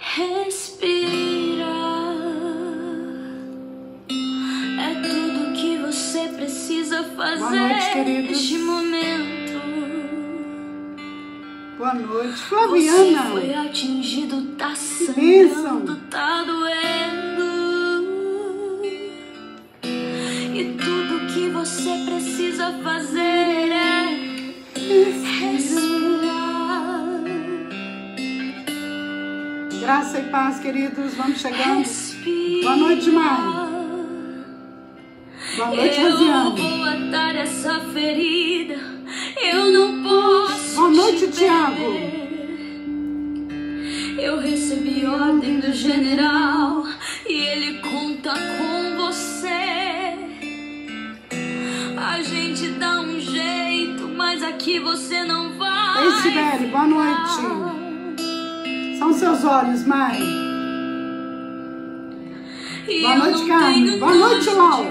Respira. É tudo que você precisa fazer. Boa noite, queridos. Neste momento. Boa noite, Flaviana. Você foi atingido, tá sangrando, tá doendo. E tudo que você precisa fazer é respirar. Graça e paz, queridos. Vamos chegando. Respira. Boa noite, Mari. Boa noite, Rosiane. Eu vou atar essa ferida. Eu não posso. Boa noite, te Tiago. perder. Eu recebi ordem do general e ele conta com você. A gente dá um jeito, mas aqui você não vai. Ei, Sibeli, boa noite. São seus olhos, Mari. Boa noite, Carmen. Boa noite, Lau.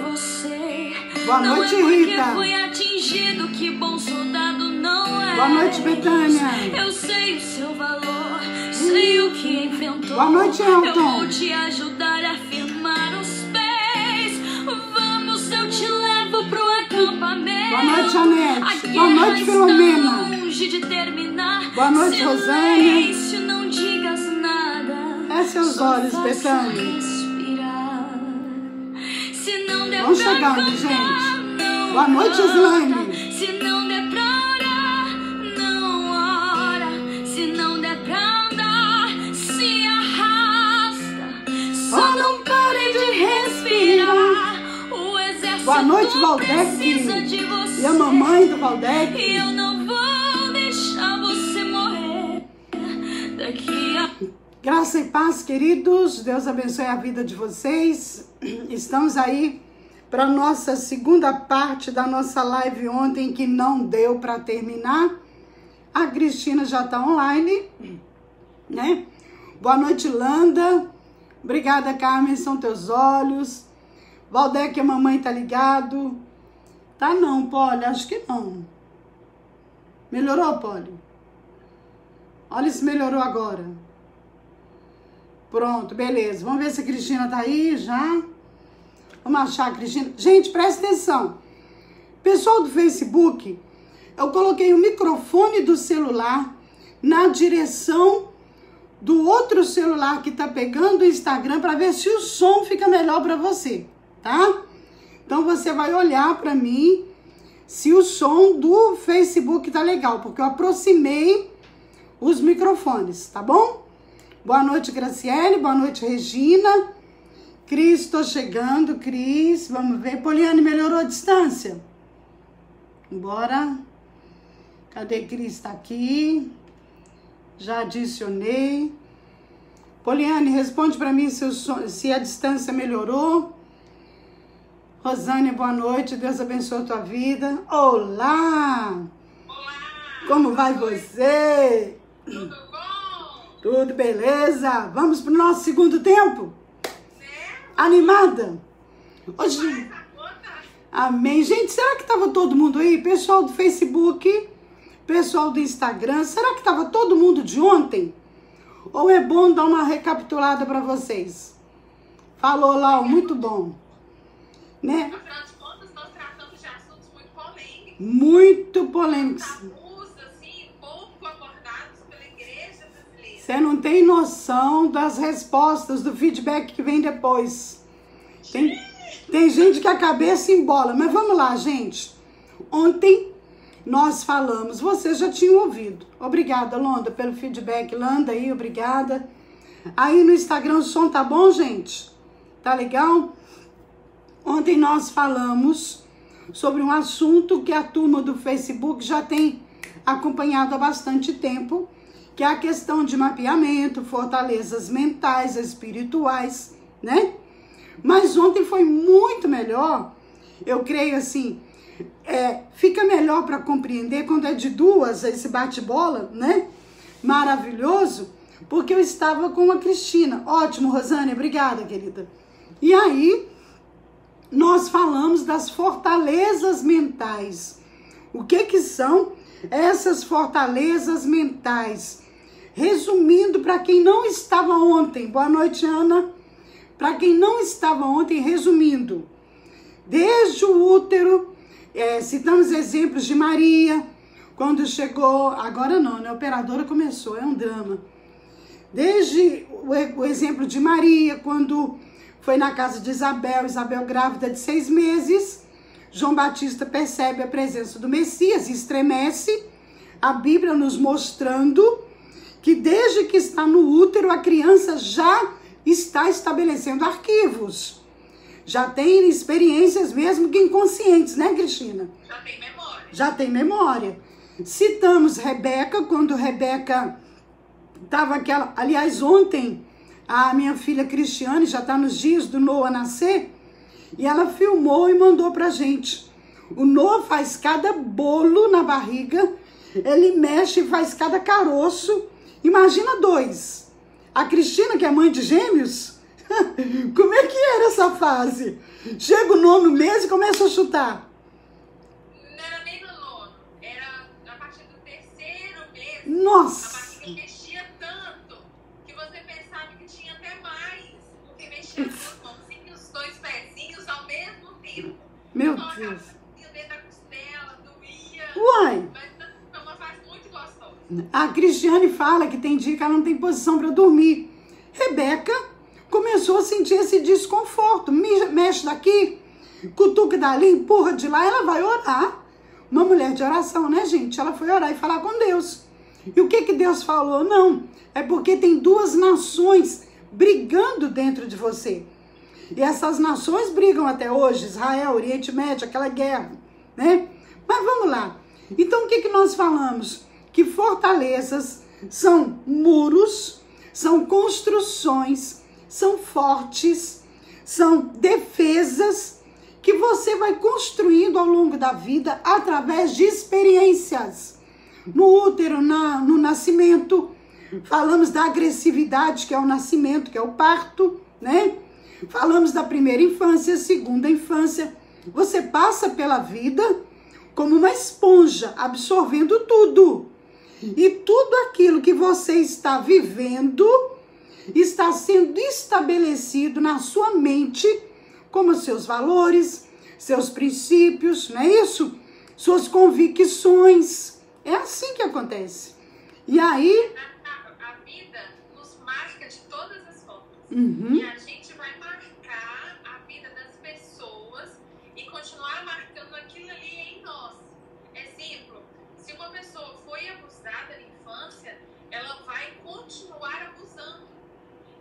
Boa noite, Rita. Foi atingido, que bom soldado não é. Boa noite, Betânia. Eu sei o seu valor, sei o que enfrentou. Boa noite, Elton. Eu vou te ajudar a firmar os pés. Vamos, eu te levo pro acampamento. Boa noite, Anete. A Boa noite, guerra Filomena. está longe de terminar. Boa noite, Rosane. Silêncio, não digas nada. É seus Só olhos, faça Betânia. respirar. Se não der Vamos pra chegando, cantar, gente. não Boa noite, canta. Islane. Se não der pra orar, não ora. Se não der pra andar, se arrasta. Só não pare de respirar. O exército Boa noite, Valdec. precisa de você. E a mamãe do Valdec. E eu não vou deixar você morrer daqui a... Graça e paz, queridos. Deus abençoe a vida de vocês. Estamos aí para a nossa segunda parte da nossa live ontem, que não deu para terminar. A Cristina já está online, né? Boa noite, Landa. Obrigada, Carmen, são teus olhos. Valdec, a mamãe tá ligado. Tá não, Poli, acho que não. Melhorou, Poli? Olha se melhorou agora. Pronto, beleza. Vamos ver se a Cristina tá aí já. Vamos achar a Cristina. Gente, presta atenção. Pessoal do Facebook, eu coloquei o microfone do celular na direção do outro celular que tá pegando o Instagram para ver se o som fica melhor para você, tá? Então você vai olhar para mim se o som do Facebook tá legal, porque eu aproximei os microfones, tá bom? Boa noite, Graciele. Boa noite, Regina. Cris, tô chegando, Cris. Vamos ver. Poliane, melhorou a distância? Bora. Cadê Cris? Tá aqui. Já adicionei. Poliane, responde para mim se a distância melhorou. Rosane, boa noite. Deus abençoe a tua vida. Olá! Olá! Como vai você? Tudo bom? Tudo beleza? Vamos pro nosso segundo tempo? Né? Animada? Hoje... Amém. Gente, será que tava todo mundo aí? Pessoal do Facebook, pessoal do Instagram, será que tava todo mundo de ontem? Ou é bom dar uma recapitulada para vocês? Falou lá, muito bom. Né? Afinal de contas, nós tratamos de assuntos muito polêmicos. Muito polêmicos. Tabus, assim, pouco abordados pela igreja brasileira. Você não tem noção das respostas, do feedback que vem depois. Tem gente que a cabeça embola. Mas vamos lá, gente. Ontem nós falamos, vocês já tinham ouvido. Obrigada, Londa, pelo feedback. Landa aí, obrigada. Aí no Instagram o som tá bom, gente? Tá legal? Ontem nós falamos sobre um assunto que a turma do Facebook já tem acompanhado há bastante tempo, que é a questão de mapeamento, fortalezas mentais, espirituais, né? Mas ontem foi muito melhor, eu creio assim, fica melhor para compreender quando é de duas, esse bate-bola, né? Maravilhoso, porque eu estava com a Cristina. Ótimo, Rosane, obrigada, querida. E aí, nós falamos das fortalezas mentais. O que são essas fortalezas mentais? Resumindo, para quem não estava ontem, boa noite, Ana. Para quem não estava ontem, resumindo, desde o útero, citamos exemplos de Maria, quando chegou, agora não, né? A operadora começou, é um drama. Desde o exemplo de Maria, quando foi na casa de Isabel grávida de 6 meses, João Batista percebe a presença do Messias e estremece, a Bíblia nos mostrando que desde que está no útero, a criança já está estabelecendo arquivos. Já tem experiências mesmo que inconscientes, né, Cristina? Já tem memória. Já tem memória. Citamos Rebeca, quando Rebeca estava aquela... Aliás, ontem, a minha filha Cristiane já está nos dias do Noah nascer, e ela filmou e mandou pra gente. O Noah faz cada bolo na barriga, ele mexe e faz cada caroço. Imagina 2. A Cristina, que é mãe de gêmeos, como é que era essa fase? Chega o 9º mês e começa a chutar. Não era nem no 9º, era a partir do 3º mês. Nossa! A barriga mexia tanto que você pensava que tinha até mais, porque mexia as duas mãozinhas, os 2 pezinhos ao mesmo tempo. Meu Então, Deus! dentro da costela, doía. Uai! Mas foi uma fase muito gostosa. A Cristiane fala que tem dia que ela não tem posição para dormir. Rebeca começou a sentir esse desconforto. Mexe daqui, cutuca dali, empurra de lá, ela vai orar. Uma mulher de oração, né, gente? Ela foi orar e falar com Deus. E o que Deus falou? Não, é porque tem 2 nações brigando dentro de você. E essas nações brigam até hoje, Israel, Oriente Médio, aquela guerra, né? Mas vamos lá. Então, o que nós falamos? Que fortalezas são muros, são construções, são fortes, são defesas que você vai construindo ao longo da vida através de experiências. No útero, no nascimento, falamos da agressividade, que é o nascimento, que é o parto, né? Falamos da primeira infância, segunda infância. Você passa pela vida como uma esponja, absorvendo tudo. E tudo aquilo que você está vivendo está sendo estabelecido na sua mente como seus valores, seus princípios, não é isso? Suas convicções. É assim que acontece. E aí... A vida nos marca de todas as formas. Uhum. E a gente vai marcar a vida das pessoas e continuar marcando aquilo ali em nós. Exemplo, se uma pessoa foi abusada na infância, ela vai continuar abusando.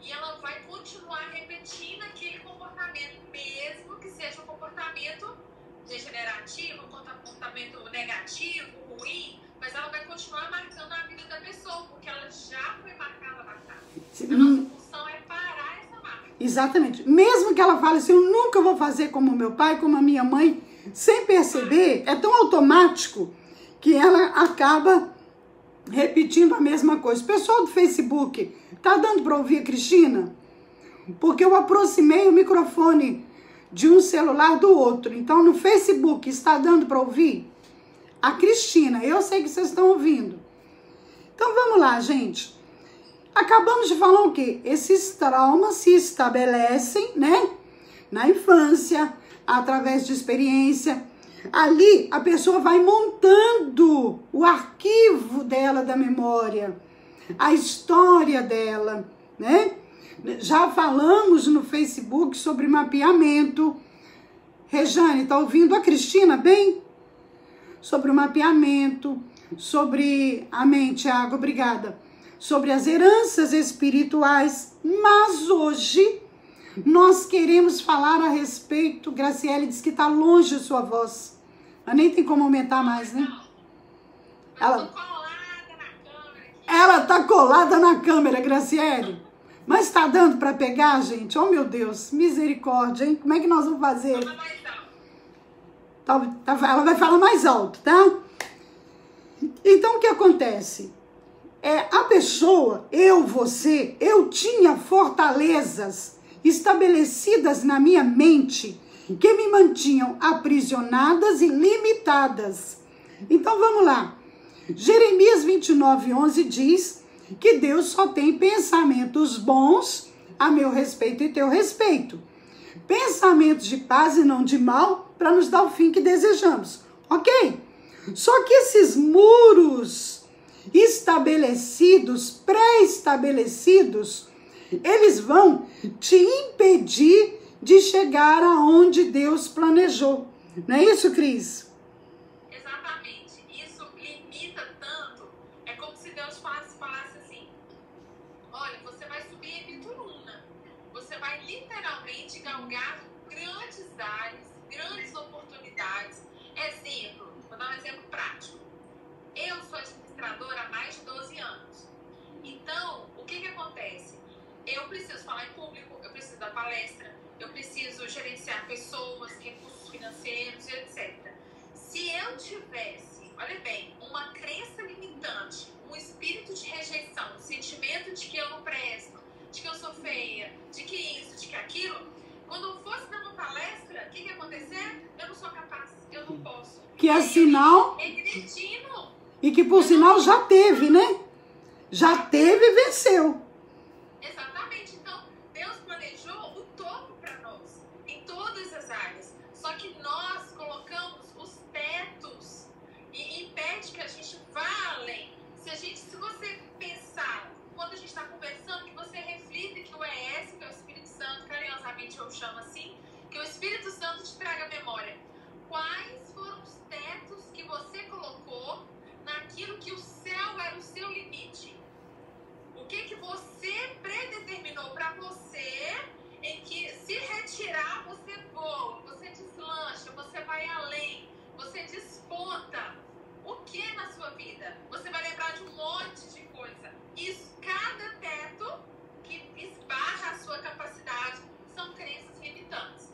E ela vai continuar repetindo aquele comportamento, mesmo que seja um comportamento degenerativo, um comportamento negativo, ruim, mas ela vai continuar marcando a vida da pessoa, porque ela já foi marcada lá atrás. A nossa função é parar essa marca. Exatamente. Mesmo que ela fale assim, eu nunca vou fazer como meu pai, como a minha mãe, sem perceber, é tão automático que ela acaba repetindo a mesma coisa. O pessoal do Facebook, tá dando para ouvir a Cristina? Porque eu aproximei o microfone de um celular do outro. Então, no Facebook, está dando para ouvir? A Cristina, eu sei que vocês estão ouvindo. Então, vamos lá, gente. Acabamos de falar o quê? Esses traumas se estabelecem, né? Na infância, através de experiência. Ali, a pessoa vai montando o arquivo dela da memória, a história dela, né? Já falamos no Facebook sobre mapeamento. Rejane, tá ouvindo a Cristina bem? Sobre o mapeamento, sobre... Amém, Tiago, obrigada. Sobre as heranças espirituais. Mas hoje nós queremos falar a respeito... Graciele diz que tá longe a sua voz. Mas nem tem como aumentar mais, né? Ela tá colada na câmera, Graciele. Mas tá dando para pegar, gente? Oh, meu Deus, misericórdia, hein? Como é que nós vamos fazer? Ela vai falar mais alto, tá? Então, o que acontece? A pessoa, eu tinha fortalezas estabelecidas na minha mente que me mantinham aprisionadas e limitadas. Então, vamos lá. Jeremias 29:11 diz que Deus só tem pensamentos bons a meu respeito e teu respeito. Pensamentos de paz e não de mal, para nos dar o fim que desejamos. Ok? Só que esses muros estabelecidos, pré-estabelecidos, eles vão te impedir de chegar aonde Deus planejou. Não é isso, Cris? Exatamente. Isso limita tanto. É como se Deus falasse assim: olha, você vai subir em Bituruna. Você vai literalmente galgar grandes áreas, grandes oportunidades. Exemplo, vou dar um exemplo prático. Eu sou administradora há mais de 12 anos. Então, o que acontece? Eu preciso falar em público, eu preciso dar palestra, eu preciso gerenciar pessoas, recursos financeiros, etc. Se eu tivesse, olha bem, uma crença limitante, um espírito de rejeição, um sentimento de que eu não presto, de que eu sou feia, de que isso, de que aquilo, quando eu fosse dar uma palestra, o que ia acontecer? Eu não sou capaz, eu não posso. Que é sinal... E que por sinal já teve, né? Já teve e venceu. Exatamente. Então, Deus planejou o topo para nós, em todas as áreas. Só que nós colocamos os tetos e impede que a gente vá além. Se você pensar, quando a gente está conversando, que você reflita que o ES, que é o Espírito Santo, carinhosamente eu chamo assim, que o Espírito Santo te traga a memória. Quais foram os tetos que você colocou naquilo que o céu era o seu limite? O que você predeterminou para você, em que se retirar você voa, você deslancha, você vai além, você desponta. O que na sua vida? Você vai lembrar de um monte de coisa. Isso, cada teto que esbarra a sua capacidade são crenças limitantes.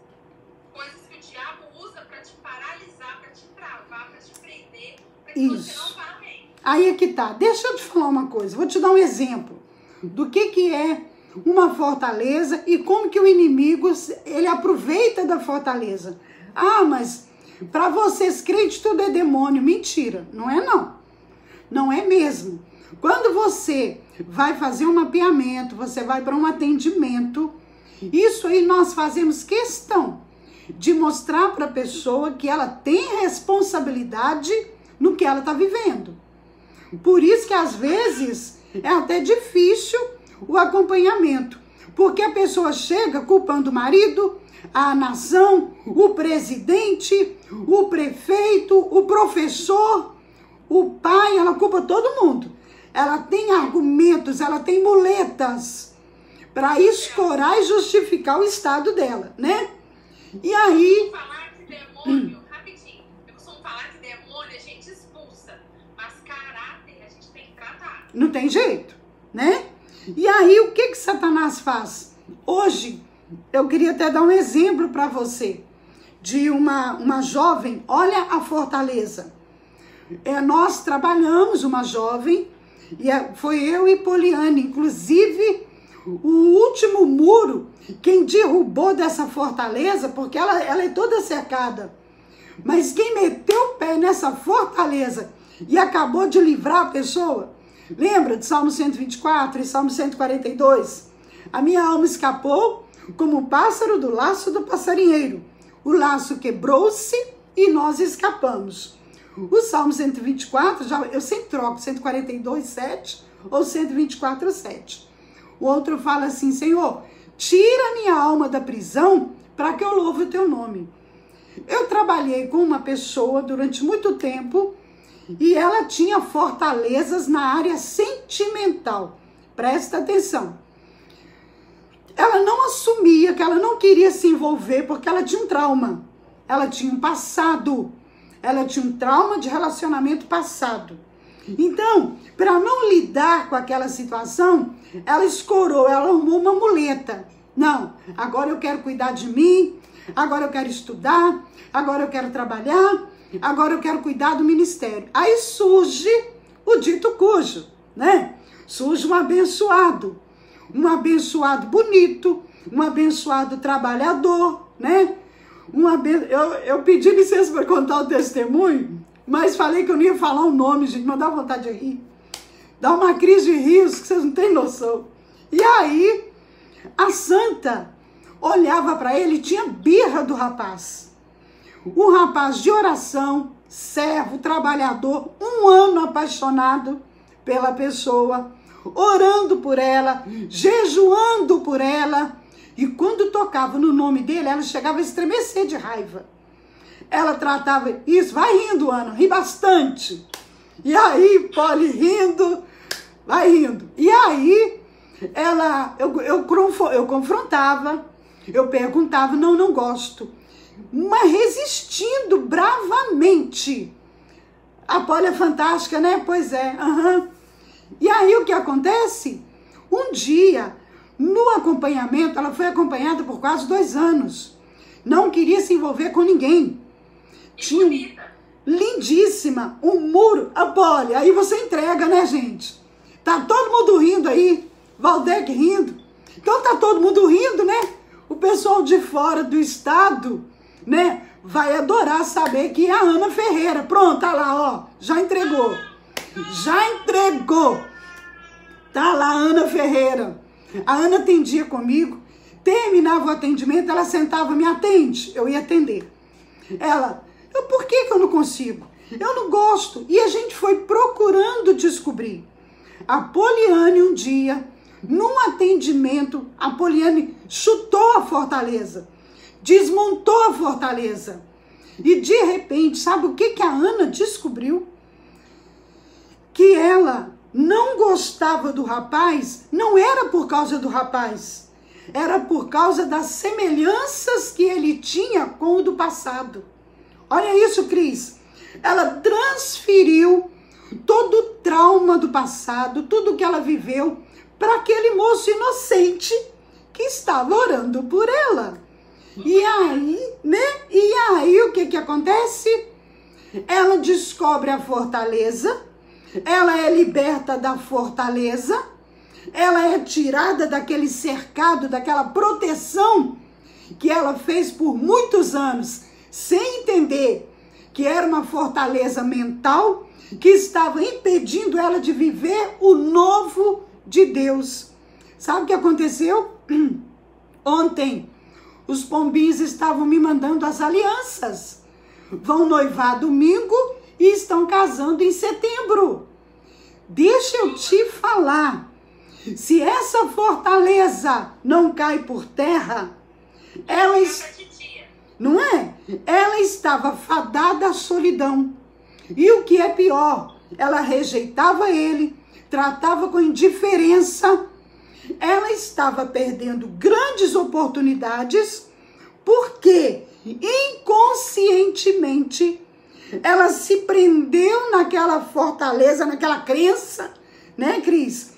Coisas que o diabo usa para te paralisar, para te travar, para te prender, para que você não vá além. Aí é que tá. Deixa eu te falar uma coisa. Vou te dar um exemplo do que é uma fortaleza e como que o inimigo, ele aproveita da fortaleza. Ah, mas para vocês crentes tudo é demônio. Mentira. Não é não. Não é mesmo. Quando você vai fazer um mapeamento, você vai para um atendimento, isso aí nós fazemos questão de mostrar para a pessoa que ela tem responsabilidade no que ela está vivendo. Por isso que às vezes é até difícil o acompanhamento, porque a pessoa chega culpando o marido, a nação, o presidente, o prefeito, o professor, o pai, ela culpa todo mundo. Ela tem argumentos, ela tem muletas para escorar e justificar o estado dela, né? E aí... Falar de demônio, rapidinho, eu costumo falar que demônio a gente expulsa, mas caráter a gente tem que tratar. Não tem jeito, né? E aí o que Satanás faz? Hoje, eu queria até dar um exemplo para você, de uma jovem, olha a fortaleza. Nós trabalhamos uma jovem, e foi eu e Poliane, inclusive... O último muro, quem derrubou dessa fortaleza, porque ela é toda cercada, mas quem meteu o pé nessa fortaleza e acabou de livrar a pessoa, lembra de Salmo 124 e Salmo 142? A minha alma escapou como o pássaro do laço do passarinheiro. O laço quebrou-se e nós escapamos. O Salmo 124, eu sempre troco 142, 7 ou 124, 7. O outro fala assim: Senhor, tira minha alma da prisão para que eu louve o teu nome. Eu trabalhei com uma pessoa durante muito tempo e ela tinha fortalezas na área sentimental. Presta atenção. Ela não assumia que ela não queria se envolver porque ela tinha um trauma. Ela tinha um passado. Ela tinha um trauma de relacionamento passado. Então, para não lidar com aquela situação, ela escorou, ela arrumou uma muleta. Não, agora eu quero cuidar de mim, agora eu quero estudar, agora eu quero trabalhar, agora eu quero cuidar do ministério. Aí surge o dito cujo, né? Surge um abençoado bonito, um abençoado trabalhador, né? Eu pedi licença para contar o testemunho, mas falei que eu não ia falar o nome, gente, mas dá vontade de rir. Dá uma crise de rios que vocês não têm noção. E aí, a santa olhava para ele e tinha birra do rapaz. Um rapaz de oração, servo, trabalhador, 1 ano apaixonado pela pessoa, orando por ela, jejuando por ela. E quando tocava no nome dele, ela chegava a estremecer de raiva. Ela tratava isso, vai rindo, Ana, ri bastante. E aí, Polly rindo, vai rindo. E aí, eu confrontava, eu perguntava, não gosto. Mas resistindo bravamente. A Polly é fantástica, né? Pois é. E aí, o que acontece? Um dia, no acompanhamento, ela foi acompanhada por quase 2 anos. Não queria se envolver com ninguém. Tinha lindíssima, um muro, a Polly, aí você entrega, né, gente? Tá todo mundo rindo aí, Valdec rindo. Então tá todo mundo rindo, né? O pessoal de fora do estado, né, vai adorar saber que é a Ana Ferreira. Pronto, tá lá, ó, já entregou. Já entregou. Tá lá a Ana Ferreira. A Ana atendia comigo, terminava o atendimento, ela sentava, me atende, eu ia atender. Ela, por que eu não consigo? Eu não gosto. E a gente foi procurando descobrir. A Poliane um dia, num atendimento, a Poliane chutou a fortaleza, desmontou a fortaleza. E de repente, sabe o que a Ana descobriu? Que ela não gostava do rapaz, não era por causa do rapaz, era por causa das semelhanças que ele tinha com o do passado. Olha isso, Cris. Ela transferiu todo o trauma do passado, tudo que ela viveu, para aquele moço inocente que estava orando por ela. E aí, né? E aí, o que acontece? Ela descobre a fortaleza, ela é liberta da fortaleza, ela é tirada daquele cercado, daquela proteção que ela fez por muitos anos, sem entender que era uma fortaleza mental que estava impedindo ela de viver o novo de Deus. Sabe o que aconteceu? Ontem, os pombinhos estavam me mandando as alianças. Vão noivar domingo e estão casando em setembro. Deixa eu te falar. Se essa fortaleza não cai por terra, ela não é? Ela estava fadada à solidão. E o que é pior, ela rejeitava ele, tratava com indiferença. Ela estava perdendo grandes oportunidades porque inconscientemente ela se prendeu naquela fortaleza, naquela crença, né, Cris?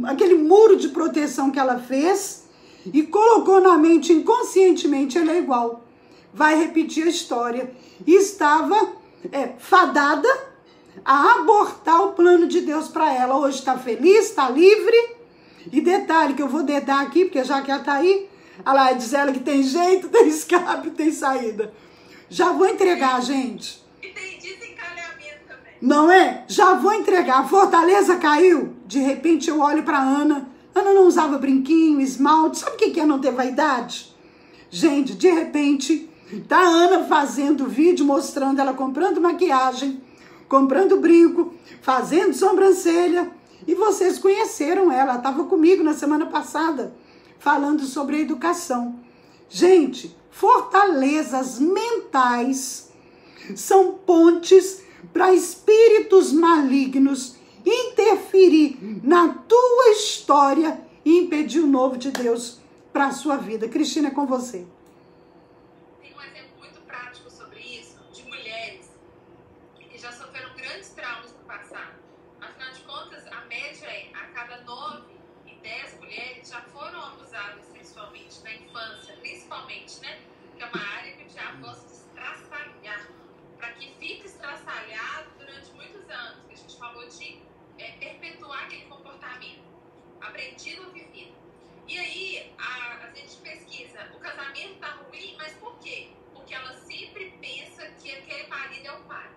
Aquele muro de proteção que ela fez e colocou na mente inconscientemente, ela é igual. Vai repetir a história. E estava fadada a abortar o plano de Deus para ela. Hoje está feliz, está livre. E detalhe que eu vou dedar aqui, porque já que ela está aí, ela diz ela que tem jeito, tem escape, tem saída. Já vou entregar, gente. E tem desencalhamento também. Não é? Já vou entregar. A fortaleza caiu. De repente eu olho para Ana. Ana não usava brinquinho, esmalte. Sabe o que é não ter vaidade? Gente, de repente, tá a Ana fazendo vídeo mostrando ela comprando maquiagem, comprando brinco, fazendo sobrancelha. E vocês conheceram ela estava comigo na semana passada, falando sobre a educação. Gente, fortalezas mentais são pontes para espíritos malignos interferir na tua história e impedir o novo de Deus para a sua vida. Cristina, é com você. Tem um exemplo muito prático sobre isso, de mulheres que já sofreram grandes traumas no passado. Afinal de contas, a média é a cada 9 e 10 mulheres já foram abusadas sexualmente na infância, principalmente, né? Que é uma área que o diabo gosta de estraçalhar, para que fique estraçalhado durante muitos anos, que a gente falou de perpetuar aquele comportamento aprendido ou vivido. E aí, a gente pesquisa, o casamento tá ruim, mas por quê? Porque ela sempre pensa que aquele marido é o pai.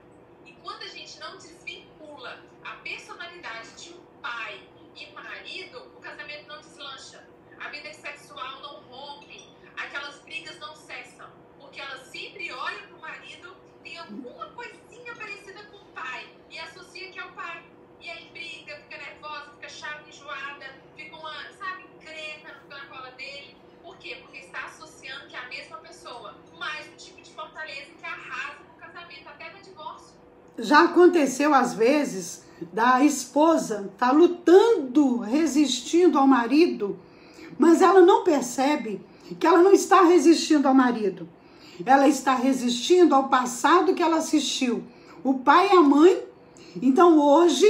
E quando a gente não desvincula a personalidade de um pai e marido, o casamento não deslancha. A vida sexual não rompe, aquelas brigas não cessam, porque ela sempre olha para o marido, tem alguma coisinha parecida com o pai e associa que é o pai. E aí briga, fica nervosa, fica chata, enjoada, fica uma, sabe, encrenca, não fica na cola dele. Por quê? Porque está associando que é a mesma pessoa, mais um tipo de fortaleza que arrasa no casamento, até no divórcio. Já aconteceu às vezes da esposa tá lutando, resistindo ao marido, mas ela não percebe que ela não está resistindo ao marido. Ela está resistindo ao passado que ela assistiu, o pai e a mãe. Então hoje,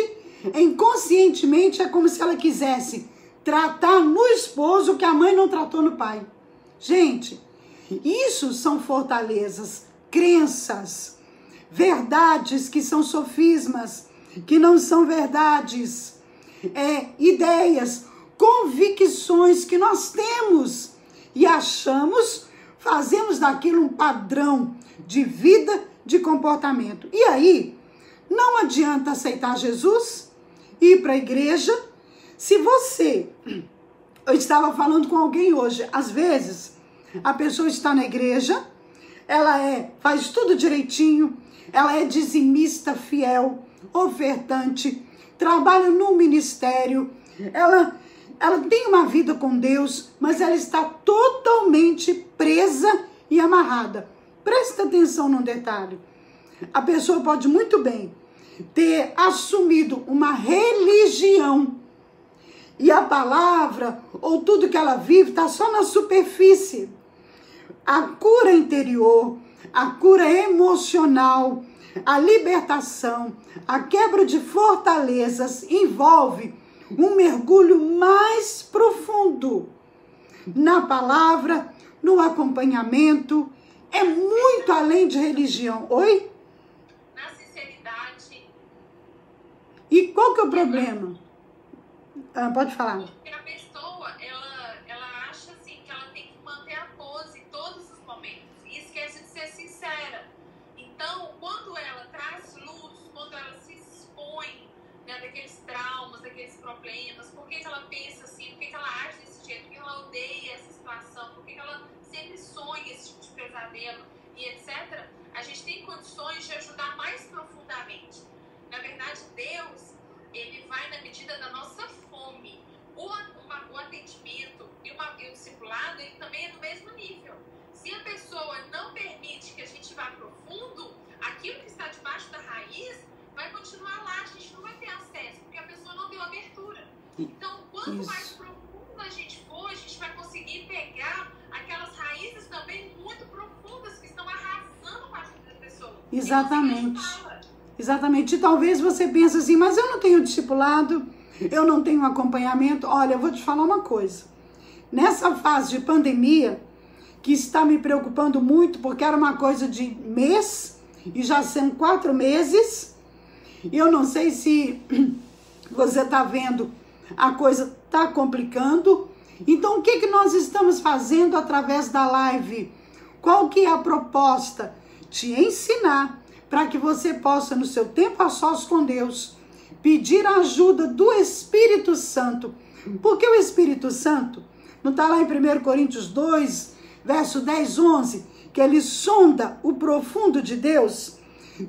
inconscientemente, é como se ela quisesse tratar no esposo o que a mãe não tratou no pai. Gente, isso são fortalezas, crenças, verdades que são sofismas, que não são verdades, ideias, convicções que nós temos e achamos, fazemos daquilo um padrão de vida, de comportamento. E aí, não adianta aceitar Jesus, ir para a igreja. Se você, eu estava falando com alguém hoje, às vezes a pessoa está na igreja, ela faz tudo direitinho, ela é dizimista fiel, ofertante, trabalha no ministério, ela tem uma vida com Deus, mas ela está totalmente presa e amarrada. Presta atenção num detalhe. A pessoa pode muito bem ter assumido uma religião e a palavra ou tudo que ela vive está só na superfície. A cura interior, a cura emocional, a libertação, a quebra de fortalezas envolve um mergulho mais profundo na palavra, no acompanhamento. É muito além de religião. Oi? Na sinceridade. E qual que é o problema? Pode falar. Porque a pessoa, ela acha assim que ela tem que manter a pose em todos os momentos e esquece de ser sincera. Então, quando ela traz luz, quando ela se expõe, né, daqueles traumas, daqueles problemas, por que ela pensa assim, por que ela age desse jeito, por que ela odeia essa situação, por que ela sempre sonha esse tipo de pesadelo e etc., a gente tem condições de ajudar mais profundamente. Na verdade, Deus, ele vai na medida da nossa fome. O atendimento e o discipulado, ele também é do mesmo nível. Se a pessoa não permite que a gente vá profundo, aquilo que está debaixo da raiz vai continuar lá, a gente não vai ter acesso, porque a pessoa não deu abertura. Então, quanto mais profundo a gente for, a gente vai conseguir pegar aquelas raízes também muito profundas que estão arrasando com a vida da pessoa. Exatamente. Exatamente. E talvez você pense assim, mas eu não tenho discipulado, eu não tenho acompanhamento. Olha, eu vou te falar uma coisa. Nessa fase de pandemia, que está me preocupando muito, porque era uma coisa de mês, e já são 4 meses, eu não sei se você está vendo, a coisa está complicando. Então, o que nós estamos fazendo através da live? Qual que é a proposta? Te ensinar para que você possa, no seu tempo a sós com Deus, pedir a ajuda do Espírito Santo. Porque o Espírito Santo, não está lá em 1 Coríntios 2, verso 10, 11, que ele sonda o profundo de Deus,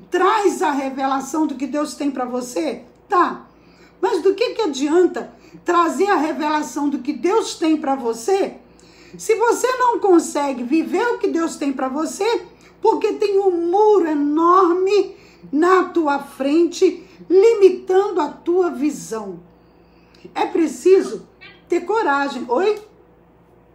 traz a revelação do que Deus tem para você? Tá. Mas do que adianta trazer a revelação do que Deus tem para você, se você não consegue viver o que Deus tem para você, porque tem um muro enorme na tua frente, limitando a tua visão. É preciso ter coragem. Oi?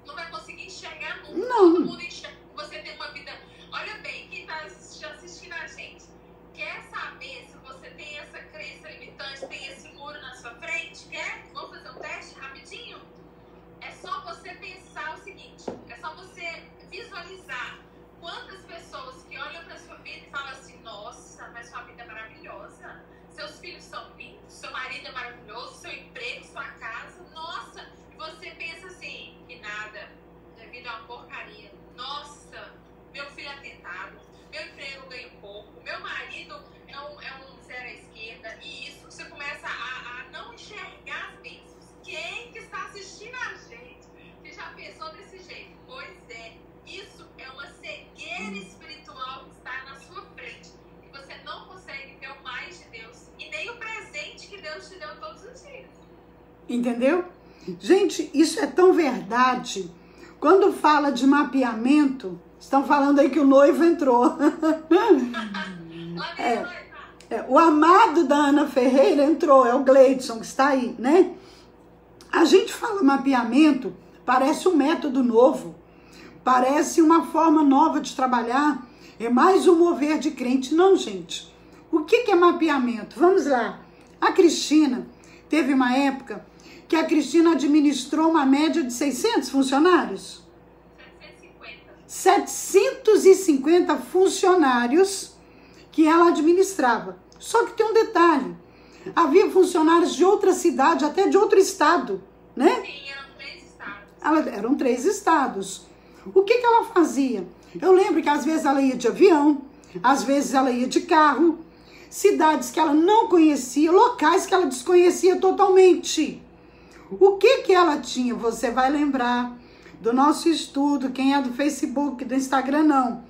Não vai conseguir enxergar nunca. Não. Todo mundo enxerga. Você tem uma vida... Olha bem, quem está assistindo a gente, quer saber se você tem essa crença limitante, tem esse muro na sua frente? Quer? Vamos fazer um teste rapidinho? É só você pensar o seguinte, é só você visualizar quantas pessoas que olham para sua vida e falam assim, nossa, mas sua vida é maravilhosa, seus filhos são lindos, seu marido é maravilhoso, seu emprego, sua casa, nossa, e você pensa assim, que nada, minha vida é uma porcaria, nossa, meu filho é tentado, meu emprego eu ganho pouco, meu marido é um já pensou desse jeito? Pois é, isso é uma cegueira espiritual que está na sua frente. E você não consegue ver o mais de Deus e nem o presente que Deus te deu todos os dias. Entendeu? Gente, isso é tão verdade. Quando fala de mapeamento, estão falando aí que o noivo entrou. O amado da Ana Ferreira entrou, é o Gleidson que está aí, né? A gente fala mapeamento, parece um método novo, parece uma forma nova de trabalhar, é mais um mover de crente. Não, gente. O que é mapeamento? Vamos lá. A Cristina, teve uma época que a Cristina administrou uma média de 600 funcionários. 750 funcionários que ela administrava. Só que tem um detalhe. Havia funcionários de outra cidade, até de outro estado, né? Sim, eram 3 estados. Eram 3 estados. O que ela fazia? Eu lembro que às vezes ela ia de avião, às vezes ela ia de carro, cidades que ela não conhecia, locais que ela desconhecia totalmente. O que ela tinha? Você vai lembrar do nosso estudo. Quem é do Facebook, do Instagram não,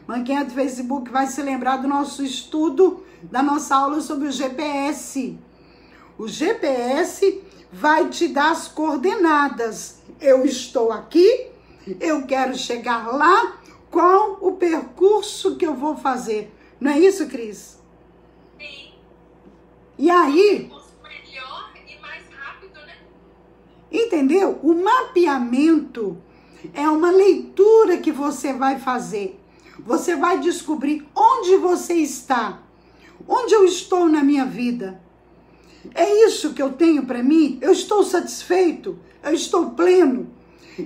mas quem é do Facebook vai se lembrar do nosso estudo, da nossa aula sobre o GPS. O GPS vai te dar as coordenadas. Eu estou aqui, eu quero chegar lá, qual o percurso que eu vou fazer? Não é isso, Cris? Sim. E aí... melhor e mais rápido, né? Entendeu? O mapeamento é uma leitura que você vai fazer. Você vai descobrir onde você está. Onde eu estou na minha vida. É isso que eu tenho para mim? Eu estou satisfeito? Eu estou pleno?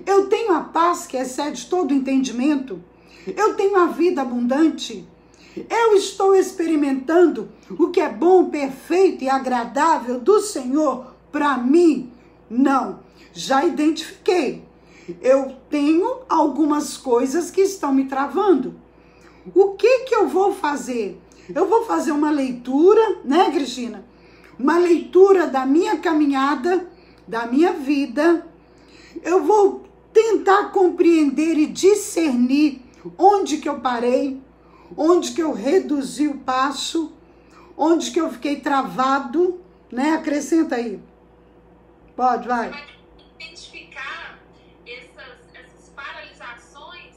Eu tenho a paz que excede todo entendimento? Eu tenho a vida abundante? Eu estou experimentando o que é bom, perfeito e agradável do Senhor para mim? Não, já identifiquei. Eu tenho algumas coisas que estão me travando. O que eu vou fazer? Eu vou fazer uma leitura, né, Cristina? Uma leitura da minha caminhada, da minha vida. Eu vou tentar compreender e discernir onde que eu parei, onde que eu reduzi o passo, onde que eu fiquei travado, né? Acrescenta aí. Pode, vai. Você vai identificar essas paralisações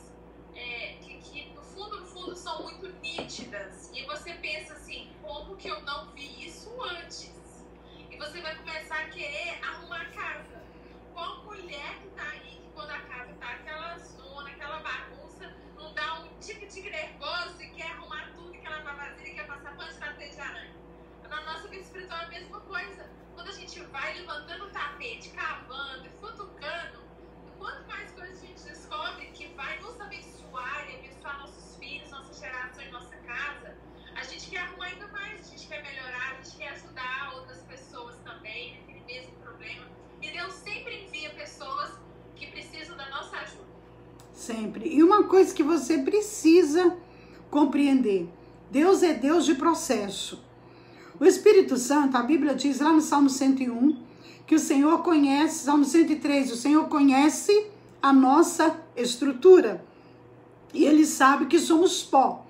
que no fundo são muito nítidas. E você pensa assim, como que eu não vi isso antes? E você vai começar a querer arrumar a casa. Qual mulher que tá aí, que quando a casa tá aquela zona, aquela bagunça, não dá um tique-tique nervoso e quer arrumar tudo, e quer lavar vasilha, e quer passar pano de tapete de aranha? Na nossa vida espiritual é a mesma coisa. Quando a gente vai levantando o tapete, cavando e futucando, quanto mais coisas a gente descobre que vai nos abençoar e abençoar nossos filhos, nossa geração e nossa casa, a gente quer arrumar ainda mais, a gente quer melhorar, a gente quer ajudar outras pessoas também naquele mesmo problema. E Deus sempre envia pessoas que precisam da nossa ajuda. Sempre. E uma coisa que você precisa compreender: Deus é Deus de processo. O Espírito Santo, a Bíblia diz lá no Salmo 101, que o Senhor conhece, Salmo 103, o Senhor conhece a nossa estrutura. E Ele sabe que somos pó.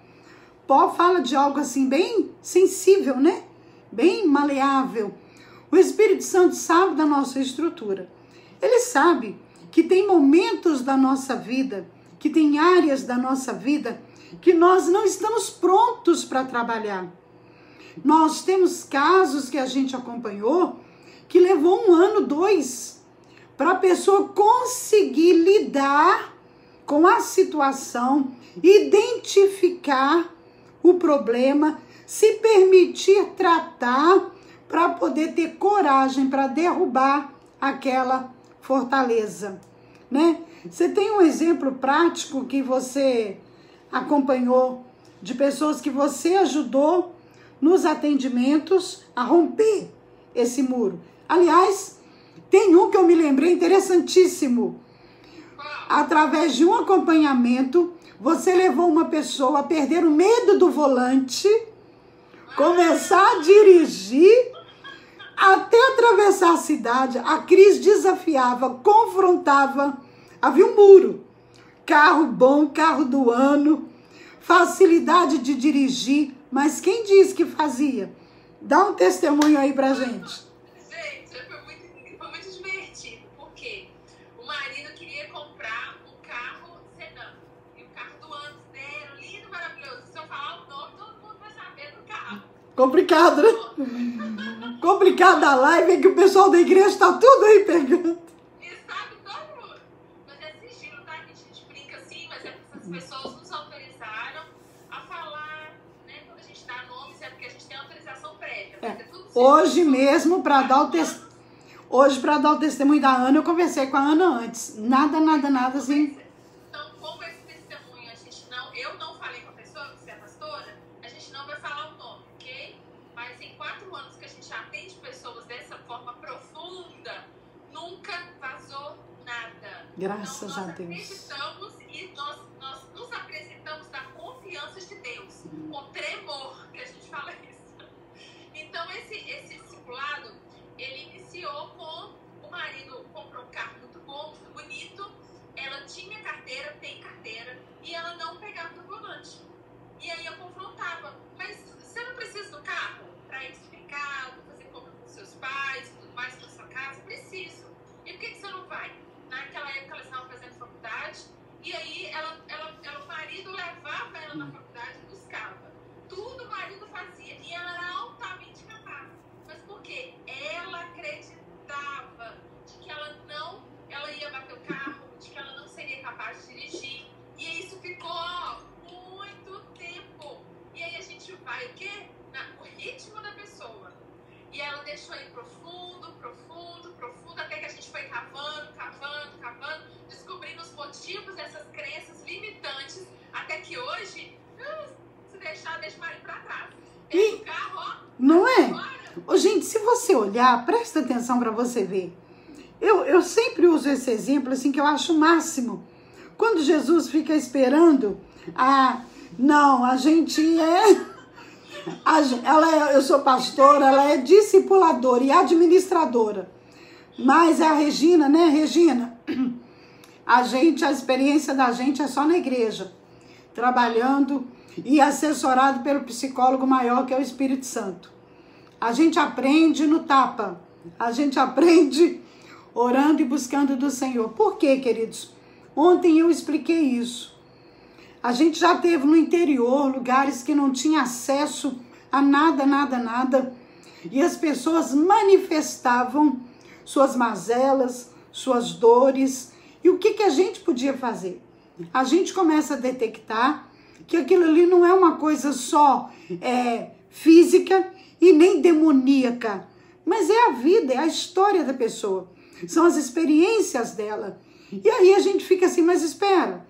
Pó fala de algo assim bem sensível, né? Bem maleável. O Espírito Santo sabe da nossa estrutura. Ele sabe que tem momentos da nossa vida, que tem áreas da nossa vida que nós não estamos prontos para trabalhar. Nós temos casos que a gente acompanhou que levou 1 ano, 2, para a pessoa conseguir lidar com a situação, identificar o problema, se permitir tratar para poder ter coragem para derrubar aquela fortaleza, né? Você tem um exemplo prático que você acompanhou de pessoas que você ajudou nos atendimentos a romper esse muro? Aliás, tem um que eu me lembrei interessantíssimo. Através de um acompanhamento, você levou uma pessoa a perder o medo do volante, começar a dirigir, até atravessar a cidade. A Cris desafiava, confrontava havia um muro. Carro bom, carro do ano, facilidade de dirigir, mas quem disse que fazia? Dá um testemunho aí pra gente. Gente, foi muito divertido, porque o marido queria comprar um carro sedã, e o carro do ano zero, lindo, maravilhoso. Se eu falar o nome, todo mundo vai saber do carro. Complicado, né? Complicado a live é que o pessoal da igreja tá tudo aí pegando. E sabe todo mundo. Mas é sigilo, tá? Que a gente brinca assim, mas é porque essas pessoas nos autorizaram a falar, né? Quando a gente dá nomes, é porque a gente tem autorização prévia. Mas é tudo Hoje sigilo. mesmo, para dar o Hoje, para dar o testemunho da Ana, eu conversei com a Ana antes. Nada assim. Então, como esse testemunho, eu não falei com a pessoa, que você é pastora, a gente não vai falar o nome, ok? Mas em 4 anos que a gente atende pessoas dessa forma profunda, nunca vazou nada. Graças então, a Deus. Nós acreditamos e nós nos apresentamos na confiança de Deus, com tremor, que a gente fala isso. Então, esse discipulado, ele iniciou com o marido comprou um carro muito bom, muito bonito, ela tinha carteira, tem carteira, e ela não pegava no volante. E aí eu confrontava, mas você não precisa do carro para ir no mercado, fazer compra com seus pais, tudo mais para sua casa? Preciso. E por que você não vai? Naquela época ela estava fazendo faculdade, e aí o marido levava ela na faculdade e buscava. Tudo o marido fazia, e ela era altamente capaz. Mas por quê? Ela acreditava de que ela ia bater o carro, de que ela não seria capaz de dirigir. E isso ficou muito tempo. E aí a gente vai o quê? O ritmo da pessoa. E ela deixou ir profundo, até que a gente foi cavando, descobrindo os motivos dessas crenças limitantes, até que hoje, se deixar, deixa o marido pra trás. Tem o carro, ó. Não é? Agora. Ô, gente, se você olhar, presta atenção para você ver. Eu sempre uso esse exemplo, assim, que eu acho o máximo. Quando Jesus fica esperando, eu sou pastora, ela é discipuladora e administradora. Mas a Regina, né, Regina? A experiência da gente é só na igreja, trabalhando e assessorado pelo psicólogo maior, que é o Espírito Santo. A gente aprende no tapa, a gente aprende orando e buscando do Senhor. Por quê, queridos? Ontem eu expliquei isso. A gente já teve no interior lugares que não tinha acesso a nada. E as pessoas manifestavam suas mazelas, suas dores. E o que a gente podia fazer? A gente começa a detectar que aquilo ali não é uma coisa só física e nem demoníaca, mas é a vida, é a história da pessoa. São as experiências dela. E aí a gente fica assim, mas espera,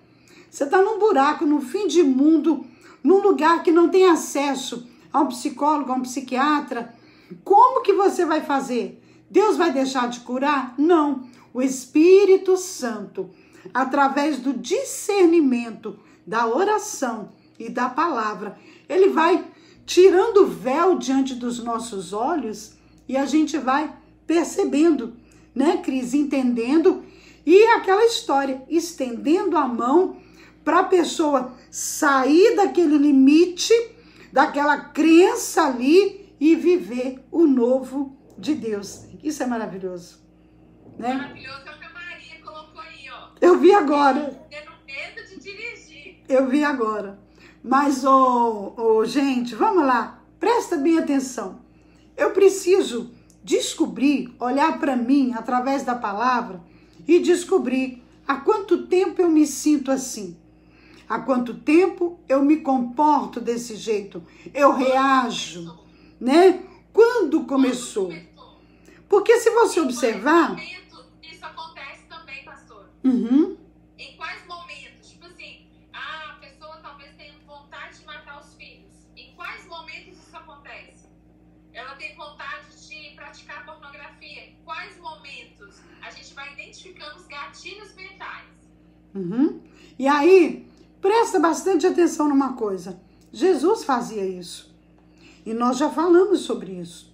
você está num buraco, no fim de mundo, num lugar que não tem acesso a um psicólogo, a um psiquiatra. Como que você vai fazer? Deus vai deixar de curar? Não. O Espírito Santo, através do discernimento, da oração e da palavra, ele vai tirando o véu diante dos nossos olhos e a gente vai percebendo, né, Cris? Entendendo. E aquela história, estendendo a mão para a pessoa sair daquele limite, daquela crença ali e viver o novo de Deus. Isso é maravilhoso, né? Maravilhoso é o que a Maria colocou aí, ó. Eu vi agora. Tendo medo de dirigir. Eu vi agora. Mas, gente, vamos lá. Presta bem atenção. Eu preciso descobrir, olhar para mim através da palavra e descobrir há quanto tempo eu me sinto assim. Há quanto tempo eu me comporto desse jeito. Eu reajo, né? Quando começou? Porque se você observar... Em quais momentos isso acontece também, pastor? Uhum. Em quais momentos? Tipo assim, a pessoa talvez tenha vontade de matar os filhos. Em quais momentos isso acontece? Ela tem vontade de praticar pornografia. Em quais momentos? A gente vai identificando os gatilhos mentais. Uhum. E aí, presta bastante atenção numa coisa. Jesus fazia isso. E nós já falamos sobre isso.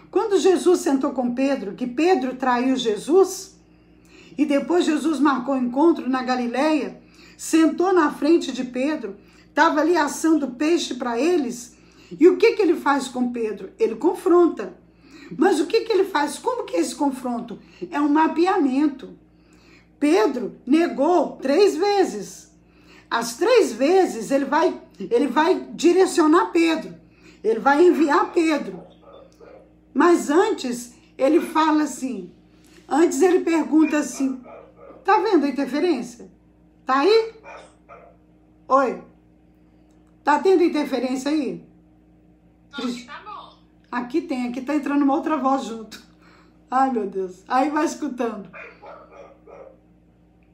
Quando Jesus sentou com Pedro, que Pedro traiu Jesus, e depois Jesus marcou o encontro na Galileia, sentou na frente de Pedro, estava ali assando peixe para eles. E o que ele faz com Pedro? Ele confronta. Mas o que ele faz? Como que é esse confronto? É um mapeamento. Pedro negou 3 vezes. As 3 vezes ele vai direcionar Pedro. Ele vai enviar Pedro. Mas antes ele fala assim. Antes ele pergunta assim. Tá vendo a interferência? Tá aí? Oi? Tá tendo interferência aí? Aqui tá bom. Aqui tá entrando uma outra voz junto. Ai, meu Deus. Aí vai escutando.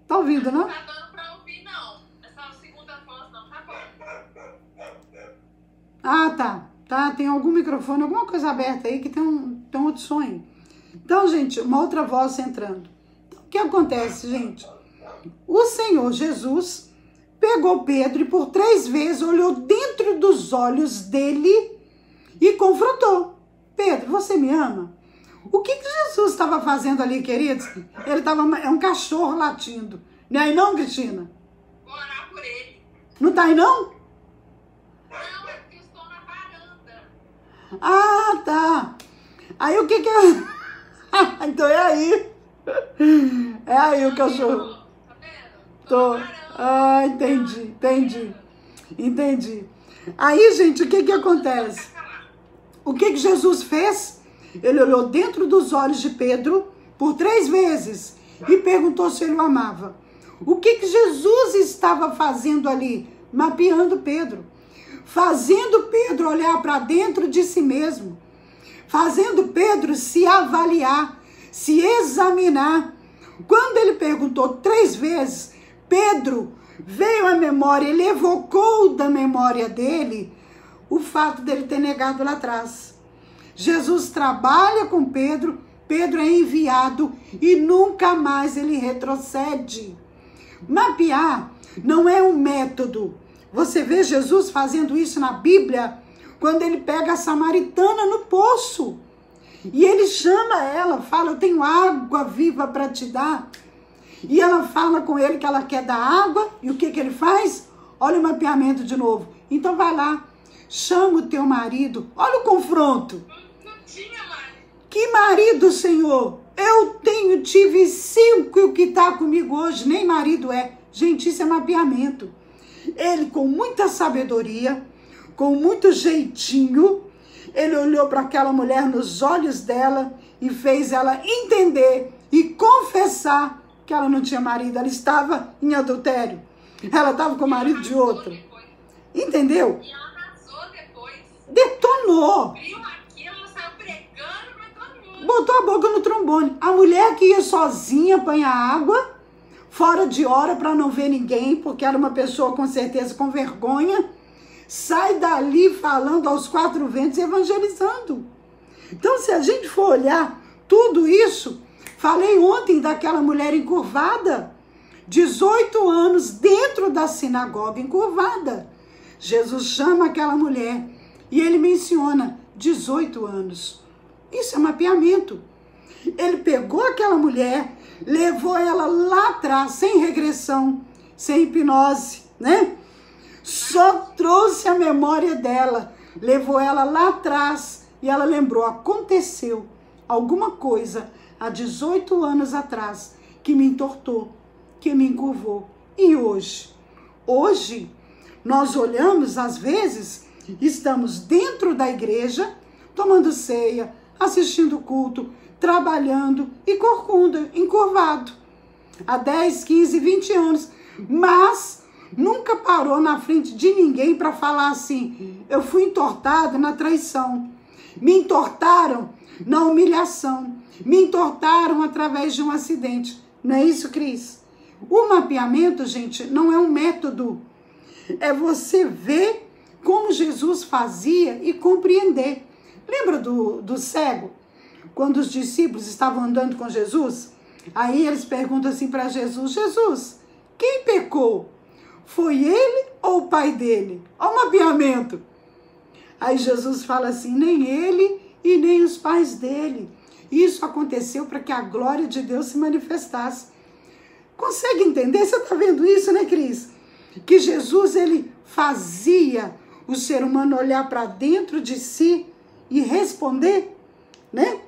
Tá ouvindo, não? Não tá dando pra ouvir, não. Essa segunda voz não, tá bom. Ah, tá. Tem algum microfone, alguma coisa aberta aí que tem um outro som aí. Então, gente, uma outra voz entrando. Então, o que acontece, gente? O Senhor Jesus pegou Pedro e por 3 vezes olhou dentro dos olhos dele e confrontou. Pedro, você me ama? O que Jesus estava fazendo ali, queridos? É um cachorro latindo. Não é aí não, Cristina? Vou orar por ele. Não tá aí não? Não, é porque eu estou na varanda. Ah, tá. Aí o que então é aí. É aí o cachorro. Tá vendo? Tô. Na varanda. Ah, entendi. Aí, gente, o que acontece? O que Jesus fez? Ele olhou dentro dos olhos de Pedro por 3 vezes e perguntou se ele o amava. O que Jesus estava fazendo ali? Mapeando Pedro. Fazendo Pedro olhar para dentro de si mesmo. Fazendo Pedro se avaliar, se examinar. Quando ele perguntou 3 vezes, Pedro veio à memória, ele evocou da memória dele o fato dele ter negado lá atrás. Jesus trabalha com Pedro, Pedro é enviado e nunca mais ele retrocede. Mapear não é um método. Você vê Jesus fazendo isso na Bíblia, quando ele pega a samaritana no poço. E ele chama ela, fala, eu tenho água viva para te dar. E ela fala com ele que ela quer dar água. E o que ele faz? Olha o mapeamento de novo. Então vai lá, chama o teu marido. Olha o confronto. Não tinha mais. Que marido, Senhor? Eu tive 5 e o que está comigo hoje nem marido é. Gente, isso é mapeamento. Ele, com muita sabedoria, com muito jeitinho, ele olhou para aquela mulher nos olhos dela e fez ela entender e confessar que ela não tinha marido, ela estava em adultério. Ela estava com o marido de outro. Entendeu? E ela arrasou depois. Detonou. Viu aquilo, ela saiu pregando pra todo mundo. Botou a boca no trombone. A mulher que ia sozinha apanhar água, fora de hora para não ver ninguém, porque era uma pessoa com certeza com vergonha, sai dali falando aos 4 ventos, evangelizando. Então, se a gente for olhar tudo isso, falei ontem daquela mulher encurvada, 18 anos dentro da sinagoga encurvada. Jesus chama aquela mulher e ele menciona 18 anos. Isso é mapeamento. Ele pegou aquela mulher, levou ela lá atrás, sem regressão, sem hipnose, né? Só trouxe a memória dela, levou ela lá atrás e ela lembrou, aconteceu alguma coisa há 18 anos atrás que me entortou, que me encurvou. E hoje nós olhamos, às vezes, estamos dentro da igreja, tomando ceia, assistindo culto, trabalhando e corcunda, encurvado. Há 10, 15, 20 anos. Mas nunca parou na frente de ninguém para falar assim, eu fui entortado na traição. Me entortaram na humilhação. Me entortaram através de um acidente. Não é isso, Cris? O mapeamento, gente, não é um método. É você ver como Jesus fazia e compreender. Lembra do cego? Quando os discípulos estavam andando com Jesus, aí eles perguntam assim para Jesus, Jesus, quem pecou? Foi ele ou o pai dele? Olha o mapeamento. Aí Jesus fala assim, nem ele e nem os pais dele. Isso aconteceu para que a glória de Deus se manifestasse. Consegue entender? Você está vendo isso, né, Cris? Que Jesus, ele fazia o ser humano olhar para dentro de si e responder, né?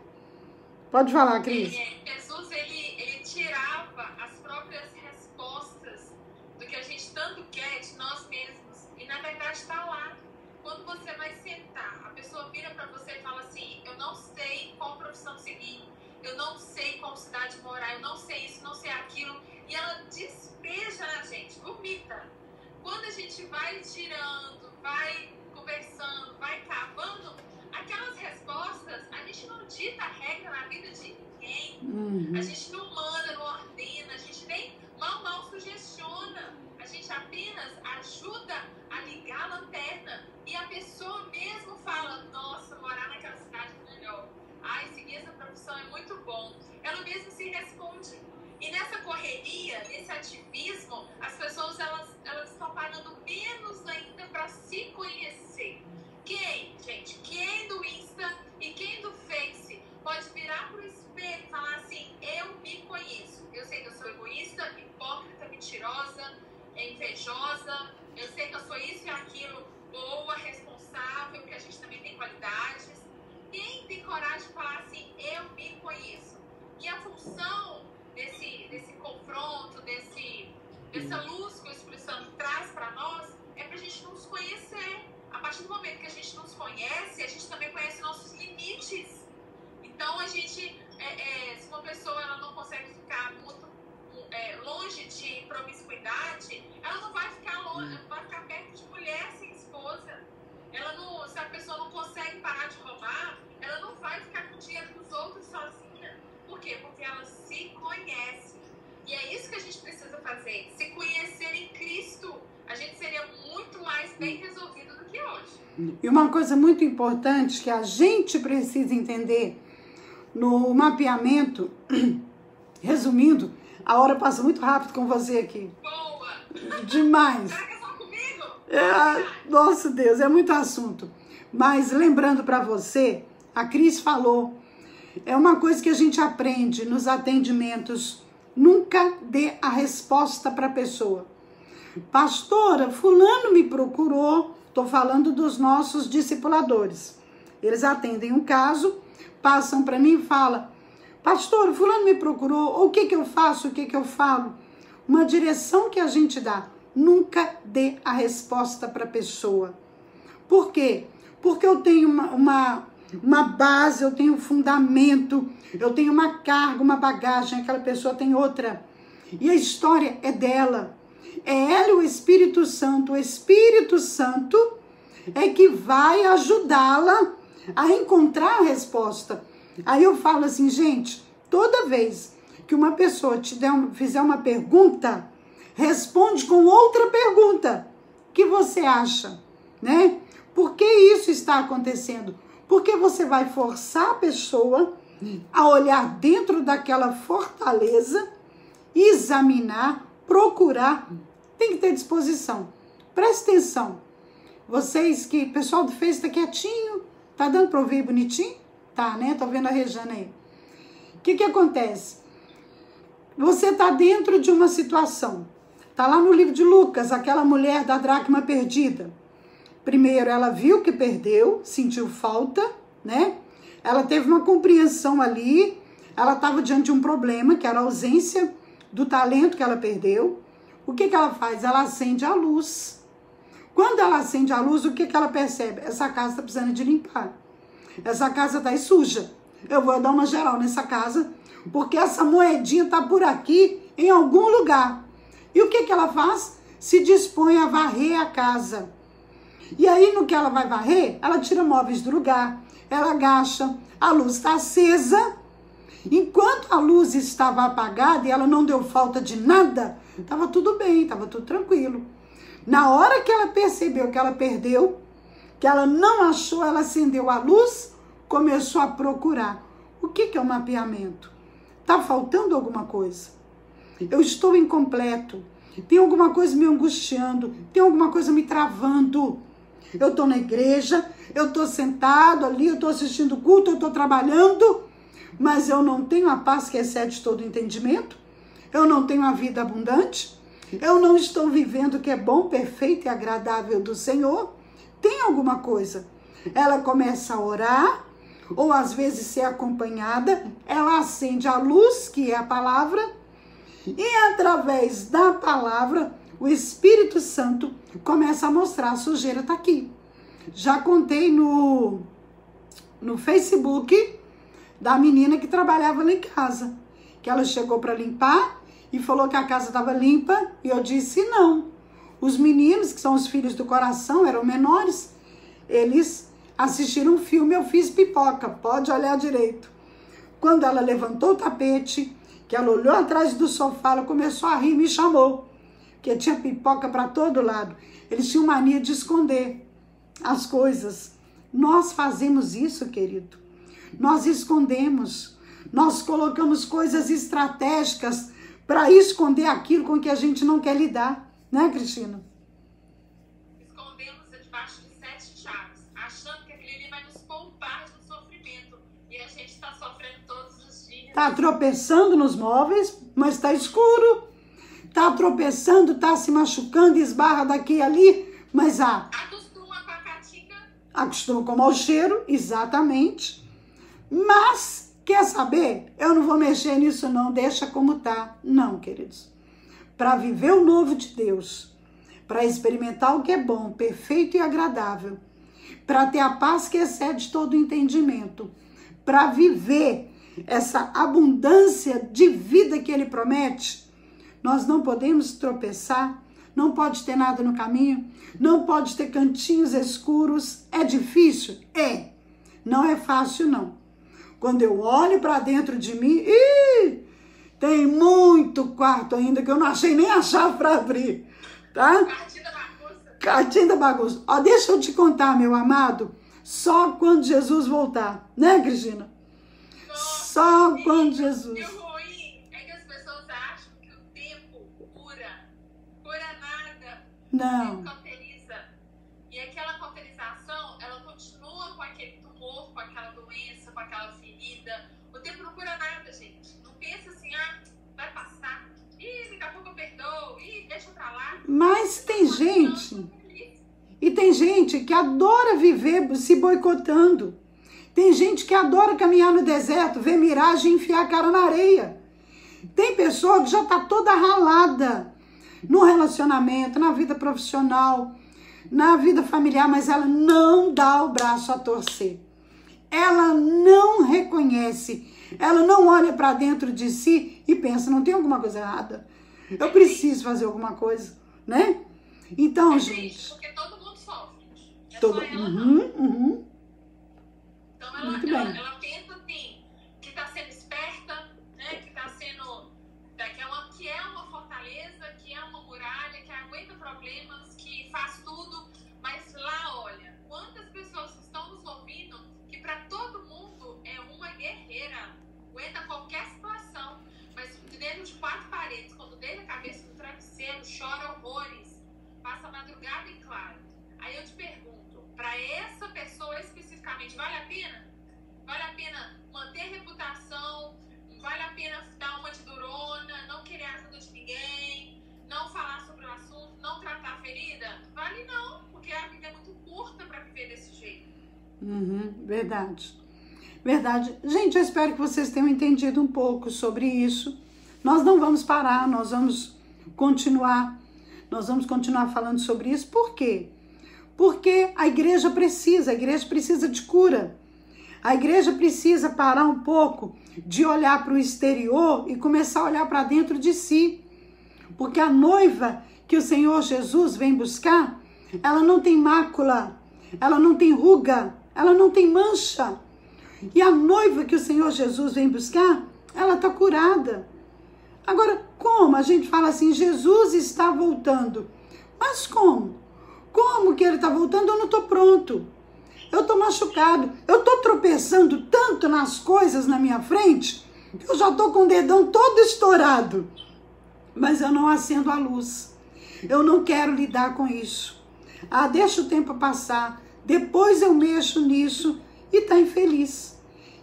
Pode falar, Cris. Jesus, ele tirava as próprias respostas do que a gente tanto quer de nós mesmos. E, na verdade, está lá. Quando você vai sentar, a pessoa vira para você e fala assim, eu não sei qual profissão seguir, eu não sei qual cidade morar, eu não sei isso, não sei aquilo. E ela despeja na gente, vomita. Quando a gente vai tirando, vai conversando, vai cavando, aquelas respostas, a gente não dita regra na vida de ninguém. A gente não manda, não ordena, a gente nem mal sugestiona. A gente apenas ajuda a ligar a lanterna. E a pessoa mesmo fala, nossa, morar naquela cidade é melhor. Ai, seguir essa profissão é muito bom. Ela mesmo se responde. E nessa correria, nesse ativismo, as pessoas elas estão pagando menos ainda para se conhecer. Quem, gente? Quem do Insta e quem do Face pode virar pro espelho e falar assim, eu me conheço. Eu sei que eu sou egoísta, hipócrita, mentirosa, invejosa. Eu sei que eu sou isso e aquilo, boa, responsável, porque a gente também tem qualidades. Quem tem coragem de falar assim, eu me conheço? E a função desse confronto, dessa luz que o Espírito Santo traz para nós, é para a gente nos conhecer. A partir do momento que a gente nos conhece, a gente também conhece nossos limites. Então, a gente, se uma pessoa ela não consegue ficar muito longe de promiscuidade, ela não vai ficar longe, não vai ficar perto de mulher sem esposa. Se a pessoa não consegue parar de roubar, ela não vai ficar com o dinheiro dos outros sozinha. Por quê? Porque ela se conhece. E é isso que a gente precisa fazer. Se conhecer em Cristo, a gente seria muito mais bem resolvido do que hoje. E uma coisa muito importante que a gente precisa entender no mapeamento, resumindo, a hora passa muito rápido com você aqui. Boa! Demais. Será que é só comigo? Nossa Deus, é muito assunto. Mas lembrando para você, a Cris falou, é uma coisa que a gente aprende nos atendimentos, nunca dê a resposta para a pessoa. Pastora, fulano me procurou, estou falando dos nossos discipuladores. Eles atendem um caso, passam para mim e falam, pastor, fulano me procurou, o que eu faço, o que eu falo? Uma direção que a gente dá, nunca dê a resposta para a pessoa. Por quê? Porque eu tenho uma base, eu tenho um fundamento, eu tenho uma carga, uma bagagem, aquela pessoa tem outra. E a história é dela. É ela e o Espírito Santo. O Espírito Santo é que vai ajudá-la a encontrar a resposta. Aí eu falo assim, gente, toda vez que uma pessoa fizer uma pergunta, responde com outra pergunta. O que você acha? Né? Por que isso está acontecendo? Porque você vai forçar a pessoa a olhar dentro daquela fortaleza, examinar, procurar. Tem que ter disposição. Presta atenção. Vocês que... Pessoal do Face está quietinho. Tá dando para ouvir bonitinho? Tá, né? Tô vendo a Rejane aí. O que acontece? Você tá dentro de uma situação. Tá lá no livro de Lucas, aquela mulher da dracma perdida. Primeiro, ela viu que perdeu, sentiu falta, né? Ela teve uma compreensão ali, ela estava diante de um problema, que era a ausência do talento que ela perdeu. O que ela faz? Ela acende a luz. Quando ela acende a luz, o que ela percebe? Essa casa está precisando de limpar. Essa casa está suja. Eu vou dar uma geral nessa casa, porque essa moedinha está por aqui, em algum lugar. E o que ela faz? Se dispõe a varrer a casa. E aí, no que ela vai varrer, ela tira móveis do lugar, ela agacha, a luz está acesa. Enquanto a luz estava apagada e ela não deu falta de nada, estava tudo bem, estava tudo tranquilo. Na hora que ela percebeu que ela perdeu, que ela não achou, ela acendeu a luz, começou a procurar. O que é o mapeamento? Está faltando alguma coisa? Eu estou incompleto. Tem alguma coisa me angustiando, tem alguma coisa me travando. Eu estou na igreja, eu estou sentado ali, eu estou assistindo culto, eu estou trabalhando, mas eu não tenho a paz que excede todo entendimento. Eu não tenho a vida abundante? Eu não estou vivendo o que é bom, perfeito e agradável do Senhor? Tem alguma coisa. Ela começa a orar, ou às vezes ser acompanhada, ela acende a luz, que é a palavra, e através da palavra, o Espírito Santo começa a mostrar: a sujeira está aqui. Já contei no Facebook da menina que trabalhava lá em casa, que ela chegou para limpar e falou que a casa estava limpa, e eu disse não. Os meninos, que são os filhos do coração, eram menores, eles assistiram um filme, eu fiz pipoca, pode olhar direito. Quando ela levantou o tapete, que ela olhou atrás do sofá, ela começou a rir e me chamou, porque tinha pipoca para todo lado. Eles tinham mania de esconder as coisas. Nós fazemos isso, querido. Nós escondemos, nós colocamos coisas estratégicas para esconder aquilo com que a gente não quer lidar, né, Cristina? Escondemos debaixo de 7 chaves, achando que aquele ali vai nos poupar do sofrimento, e a gente está sofrendo todos os dias. Tá tropeçando nos móveis, mas tá escuro. Tá tropeçando, tá se machucando, esbarra daqui e ali, mas acostuma com a caatinga. Acostuma com o mau cheiro, exatamente. Mas, quer saber? Eu não vou mexer nisso não, deixa como tá. Não, queridos. Para viver o novo de Deus, para experimentar o que é bom, perfeito e agradável, para ter a paz que excede todo o entendimento, para viver essa abundância de vida que Ele promete, nós não podemos tropeçar, não pode ter nada no caminho, não pode ter cantinhos escuros. É difícil? É. Não é fácil, não. Quando eu olho para dentro de mim, tem muito quarto ainda que eu não achei nem a chave para abrir, tá? Cartinha da bagunça. Cartinha da bagunça. Ó, deixa eu te contar, meu amado, só quando Jesus voltar, né, Cristina? Nossa, Só quando Jesus... E o ruim é que as pessoas acham que o tempo cura nada. Não. O tempo cauteriza. E aquela cauterização, ela continua com aquele tumor, com aquela doença, com aquela ferida. O tempo não cura nada, gente. Não pensa assim, vai passar. Daqui a pouco eu perdoo. Deixa pra lá. Mas tem gente... E tem gente que adora viver se boicotando. Tem gente que adora caminhar no deserto, ver miragem e enfiar a cara na areia. Tem pessoa que já está toda ralada no relacionamento, na vida profissional, na vida familiar, mas ela não dá o braço a torcer. Ela não reconhece, ela não olha para dentro de si e pensa: não tem alguma coisa errada? Eu preciso fazer alguma coisa, né? Então, gente... Porque todo mundo sofre. Todo... Só ela não. Então Muito bem. ela pensa assim, que está sendo esperta, né? Que está sendo... Que é uma fortaleza, que é uma muralha, que aguenta problemas, que faz tudo. Mas lá, olha, quantas pessoas estão nos ouvindo que para todo mundo é uma guerreira. Aguenta qualquer situação. Mas dentro de 4 paredes, quando deita a cabeça no travesseiro, chora horrores. Passa a madrugada em claro. Aí eu te pergunto, para essa pessoa especificamente, vale a pena? Vale a pena manter a reputação? Vale a pena dar uma de durona, não querer ajuda de ninguém, não falar sobre o assunto, não tratar a ferida? Vale não, porque a vida é muito curta para viver desse jeito. Verdade. Verdade. Gente, eu espero que vocês tenham entendido um pouco sobre isso. Nós não vamos parar, nós vamos continuar falando sobre isso. Por quê? Porque a igreja precisa de cura. A igreja precisa parar um pouco de olhar para o exterior e começar a olhar para dentro de si. Porque a noiva que o Senhor Jesus vem buscar, ela não tem mácula, ela não tem ruga, ela não tem mancha. E a noiva que o Senhor Jesus vem buscar, ela está curada. Agora, como? A gente fala assim, Jesus está voltando. Mas como? Como que ele está voltando? Eu não estou pronto. Eu estou machucado. Eu estou tropeçando tanto nas coisas na minha frente que eu já estou com o dedão todo estourado. Mas eu não acendo a luz. Eu não quero lidar com isso. Deixa o tempo passar. Depois eu mexo nisso e está infeliz.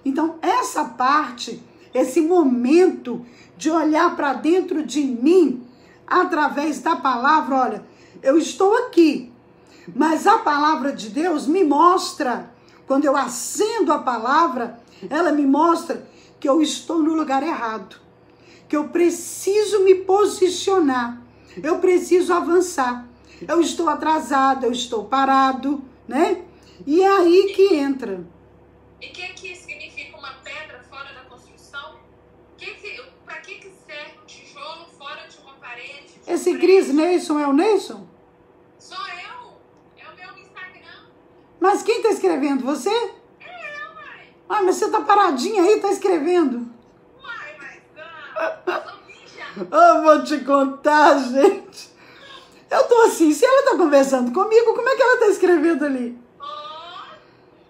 Então, essa parte esse momento de olhar para dentro de mim através da palavra. Olha, eu estou aqui, mas a palavra de Deus me mostra, quando eu acendo a palavra, ela me mostra que eu estou no lugar errado, que eu preciso me posicionar, eu preciso avançar, eu estou atrasado, eu estou parado, né? E é aí que entra. E o que significa uma pedra fora da construção? Para que serve um tijolo fora de uma parede? Esse Cris Neilson é o Neilson? Sou eu. É o meu Instagram. Mas quem está escrevendo? Você? É eu, mãe. Ah, mas você tá paradinha aí, tá escrevendo. Uai, mas eu sou ninja. Eu vou te contar, gente. Eu tô assim, se ela tá conversando comigo, como é que ela tá escrevendo ali?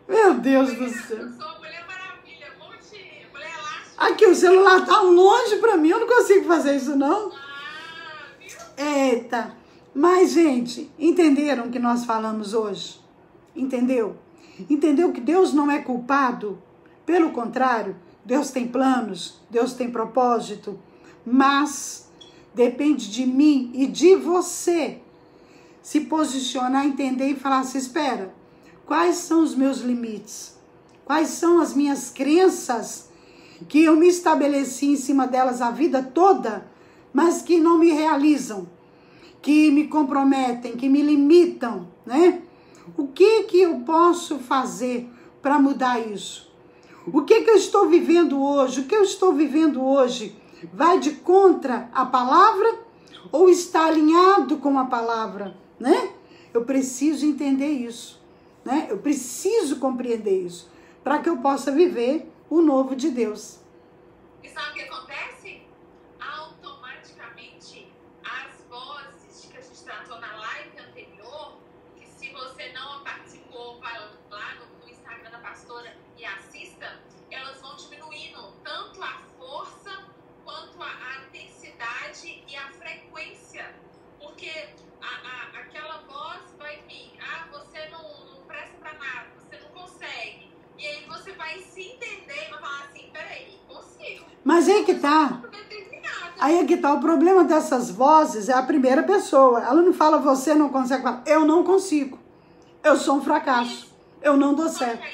Meu Deus do céu. Eu sou Mulher Maravilha, mulher elástica. Aqui, o celular tá longe pra mim, eu não consigo fazer isso, não. Viu? Eita. Mas, gente, entenderam o que nós falamos hoje? Entendeu? Entendeu que Deus não é culpado? Pelo contrário, Deus tem planos, Deus tem propósito, mas depende de mim e de você se posicionar, entender e falar assim, espera, quais são os meus limites? Quais são as minhas crenças que eu me estabeleci em cima delas a vida toda, mas que não me realizam, que me comprometem, que me limitam, né? O que eu posso fazer para mudar isso? O que eu estou vivendo hoje? O que eu estou vivendo hoje vai de contra a palavra ou está alinhado com a palavra, né? Eu preciso entender isso, né? Eu preciso compreender isso para que eu possa viver o novo de Deus. E sabe o que acontece? Automaticamente, as vozes que a gente tratou na live anterior, que se você não participou, vai lá no Instagram da pastora e assista, elas vão diminuindo tanto a força quanto a intensidade e a frequência. Porque aquela voz vai vir, você não presta pra nada, você não consegue. E aí você vai se entender e vai falar assim, peraí, consigo. Mas aí que tá. Aí é que tá. O problema dessas vozes é a primeira pessoa. Ela não fala você não consegue falar. Eu não consigo. Eu sou um fracasso. Eu não dou certo.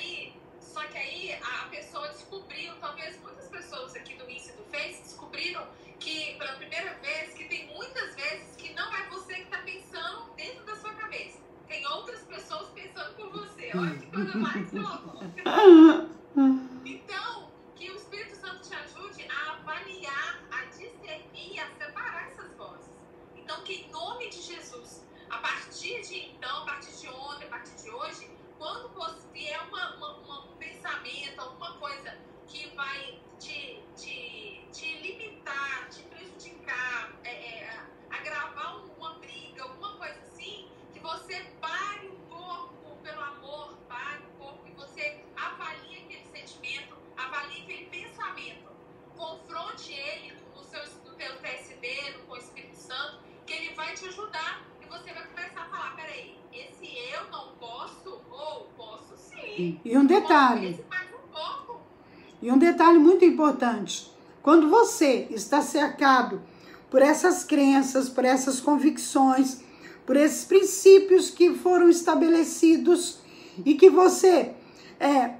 Só que aí a pessoa descobriu, talvez muitas pessoas aqui do Insta e do Face descobriram que pela primeira vez, que tem muitas vezes que não é você que tá pensando dentro da sua cabeça. Tem outras pessoas pensando por você. Olha que coisa mais louca. Então, que o Espírito Santo te ajude a avaliar, a discernir e a separar essas vozes. Então, que em nome de Jesus, a partir de então, a partir de ontem, a partir de hoje, quando vier um pensamento, alguma coisa que vai te limitar, te prejudicar, agravar uma briga, alguma coisa assim, que você pare um pouco, pelo amor, pare um pouco e você avalie aquele sentimento, avalie aquele pensamento, confronte ele no teu TSD, com o Espírito Santo, que ele vai te ajudar e você vai começar a falar, peraí, esse eu não posso ou posso sim. E um detalhe. Posso mais um pouco. E um detalhe muito importante. Quando você está cercado por essas crenças, por essas convicções, por esses princípios que foram estabelecidos e que você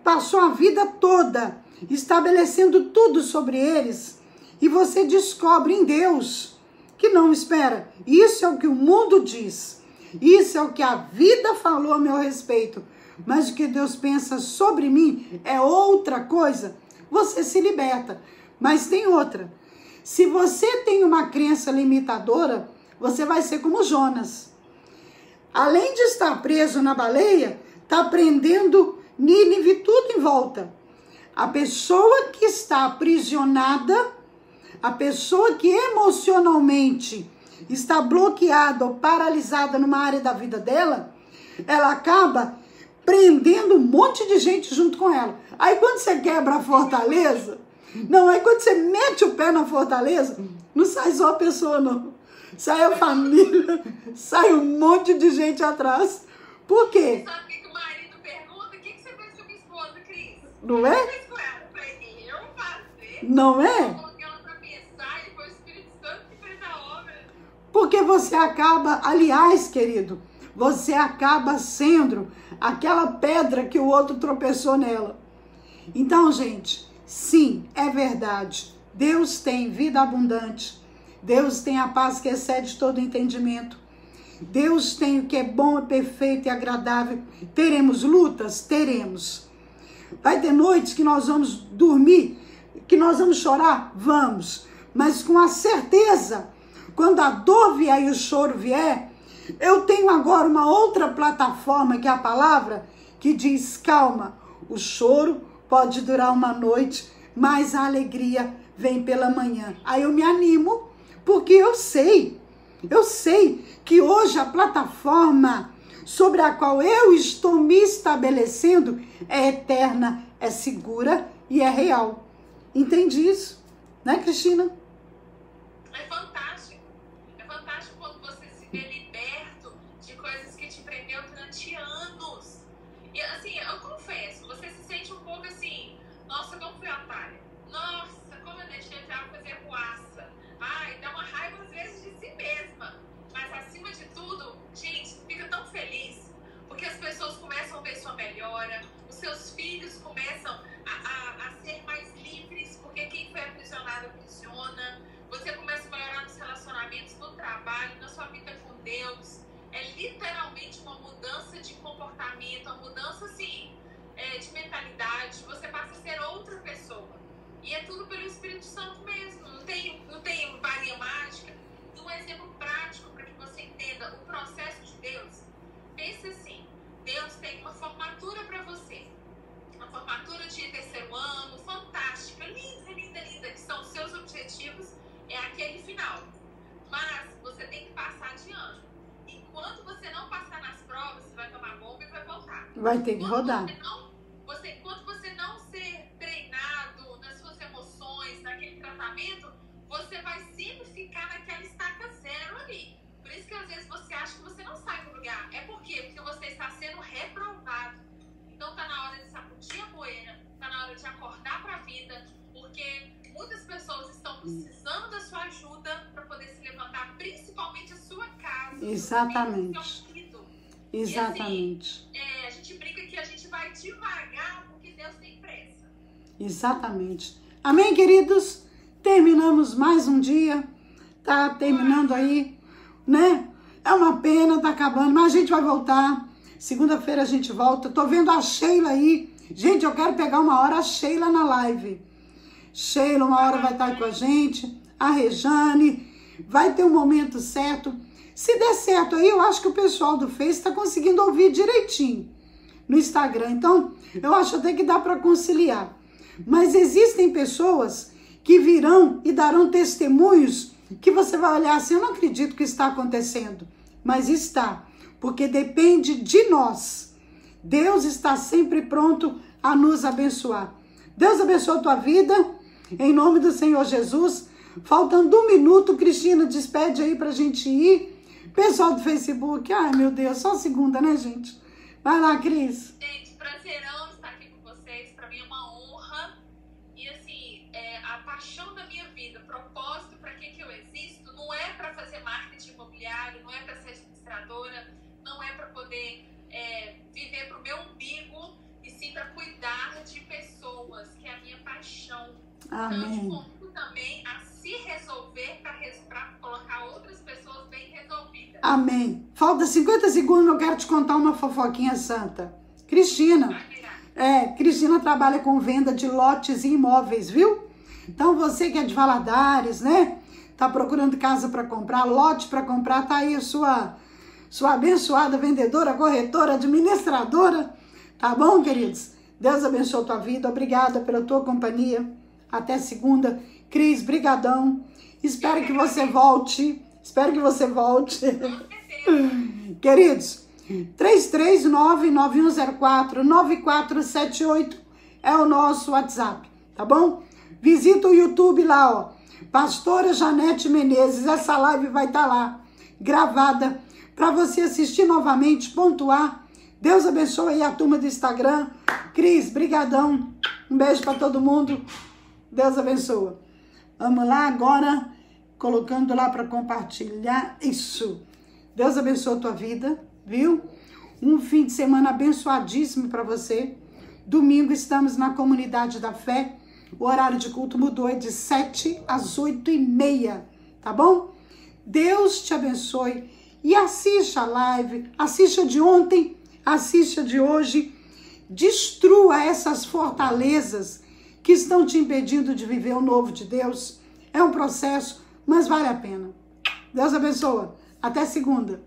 passou a vida toda estabelecendo tudo sobre eles, e você descobre em Deus que não, espera, isso é o que o mundo diz, isso é o que a vida falou a meu respeito, mas o que Deus pensa sobre mim é outra coisa, você se liberta. Mas tem outra, se você tem uma crença limitadora, você vai ser como Jonas. Além de estar preso na baleia, está prendendo Nínive tudo em volta. A pessoa que está aprisionada, a pessoa que emocionalmente está bloqueada ou paralisada numa área da vida dela, ela acaba prendendo um monte de gente junto com ela. Aí quando você quebra a fortaleza, aí quando você mete o pé na fortaleza, não sai só a pessoa não. Sai a família, sai um monte de gente atrás. Por quê? Sabe o que o marido pergunta? O que você fez com a minha esposa, Cris? Não é? O que você fez com ela? Eu falei, eu fazer? fazer. Não é? Eu coloquei ela para pensar e foi o Espírito Santo que fez a obra. Porque você acaba, aliás, querido, você acaba sendo aquela pedra que o outro tropeçou nela. Então, gente, sim, é verdade. Deus tem vida abundante. Deus tem a paz que excede todo entendimento. Deus tem o que é bom, perfeito e agradável. Teremos lutas? Teremos. Vai ter noites que nós vamos dormir, que nós vamos chorar? Vamos. Mas com a certeza, quando a dor vier e o choro vier, eu tenho agora uma outra plataforma, que é a palavra, que diz: calma, o choro pode durar uma noite, mas a alegria vem pela manhã. Aí eu me animo, porque eu sei que hoje a plataforma sobre a qual eu estou me estabelecendo é eterna, é segura e é real. Entende isso? Né, Cristina? É fantástico. É fantástico quando você se vê liberto de coisas que te prendeu durante anos. E assim, eu confesso, você se sente um pouco assim: nossa, como fui otária. Nossa, como eu deixei o diabo fazer ruaça. Ai, dá uma raiva às vezes de si mesma. Mas acima de tudo, gente, fica tão feliz, porque as pessoas começam a ver sua melhora, os seus filhos começam a ser mais livres, porque quem foi aprisionado aprisiona. Você começa a melhorar nos relacionamentos, no trabalho, na sua vida com Deus. É literalmente uma mudança de comportamento, uma mudança assim, de mentalidade. Você passa a ser outra pessoa. E é tudo pelo Espírito Santo mesmo. Não tem varinha mágica. Um exemplo prático para que você entenda o processo de Deus. Pense assim: Deus tem uma formatura para você. Uma formatura de terceiro ano, fantástica, linda, linda, linda, que são os seus objetivos, é aquele final. Mas você tem que passar de ano. Enquanto você não passar nas provas, você vai tomar bomba e vai voltar. Vai ter que rodar. Enquanto você não ser treinado nas suas emoções, naquele tratamento, você vai sempre ficar naquela estaca zero ali. Por isso que às vezes você acha que você não sai do lugar. É por quê? Porque você está sendo reprovado. Então tá na hora de sacudir a poeira, tá na hora de acordar para a vida, porque muitas pessoas estão precisando da sua ajuda para poder se levantar, principalmente a sua casa. Exatamente. O seu marido. Exatamente. E assim, a gente brinca que a gente vai devagar porque Deus tem pressa. Exatamente. Amém, queridos? Terminamos mais um dia. Tá terminando aí, né? É uma pena, tá acabando, mas a gente vai voltar. Segunda-feira a gente volta. Tô vendo a Sheila aí. Gente, eu quero pegar uma hora a Sheila na live. Sheila, uma hora vai estar aí com a gente. A Rejane. Vai ter um momento certo. Se der certo aí, eu acho que o pessoal do Face está conseguindo ouvir direitinho no Instagram. Então, eu acho até que dá para conciliar. Mas existem pessoas que virão e darão testemunhos que você vai olhar assim: eu não acredito que está acontecendo. Mas está, porque depende de nós. Deus está sempre pronto a nos abençoar. Deus abençoe a tua vida, em nome do Senhor Jesus. Faltando 1 minuto, Cristina, despede aí pra gente ir. Pessoal do Facebook, ai meu Deus, só segunda, né, gente? Vai lá, Cris. Gente, prazerão estar aqui com vocês. Para mim é uma honra. E assim, a paixão da minha vida, propósito para que eu existo, não é para fazer marketing imobiliário, não é para ser administradora, não é para poder viver para o meu umbigo, e sim para cuidar de pessoas, que é a minha paixão. Amém. Então, eu te convido também a se resolver para colocar outras pessoas bem resolvidas. Amém. Falta 50 segundos, eu quero te contar uma fofoquinha santa. Cristina. Cristina trabalha com venda de lotes e imóveis, viu? Então você que é de Valadares, né? Tá procurando casa para comprar, lote para comprar, tá aí a sua abençoada vendedora, corretora, administradora. Tá bom, queridos? Deus abençoe a tua vida. Obrigada pela tua companhia. Até segunda. Cris, brigadão. Espero que você volte. Queridos, 339-9104-9478 é o nosso WhatsApp, tá bom? Visita o YouTube lá, ó. Pastora Janete Menezes. Essa live vai estar lá, gravada, para você assistir novamente, pontuar. Deus abençoe aí a turma do Instagram. Cris, brigadão. Um beijo para todo mundo. Deus abençoa. Vamos lá agora, colocando lá para compartilhar. Isso. Deus abençoa a tua vida, viu? Um fim de semana abençoadíssimo para você. Domingo estamos na Comunidade da Fé. O horário de culto mudou, é de 7 às 8h30, tá bom? Deus te abençoe. E assista a live, assista de ontem, assista de hoje. Destrua essas fortalezas que estão te impedindo de viver o novo de Deus. É um processo, mas vale a pena. Deus abençoa. Até segunda.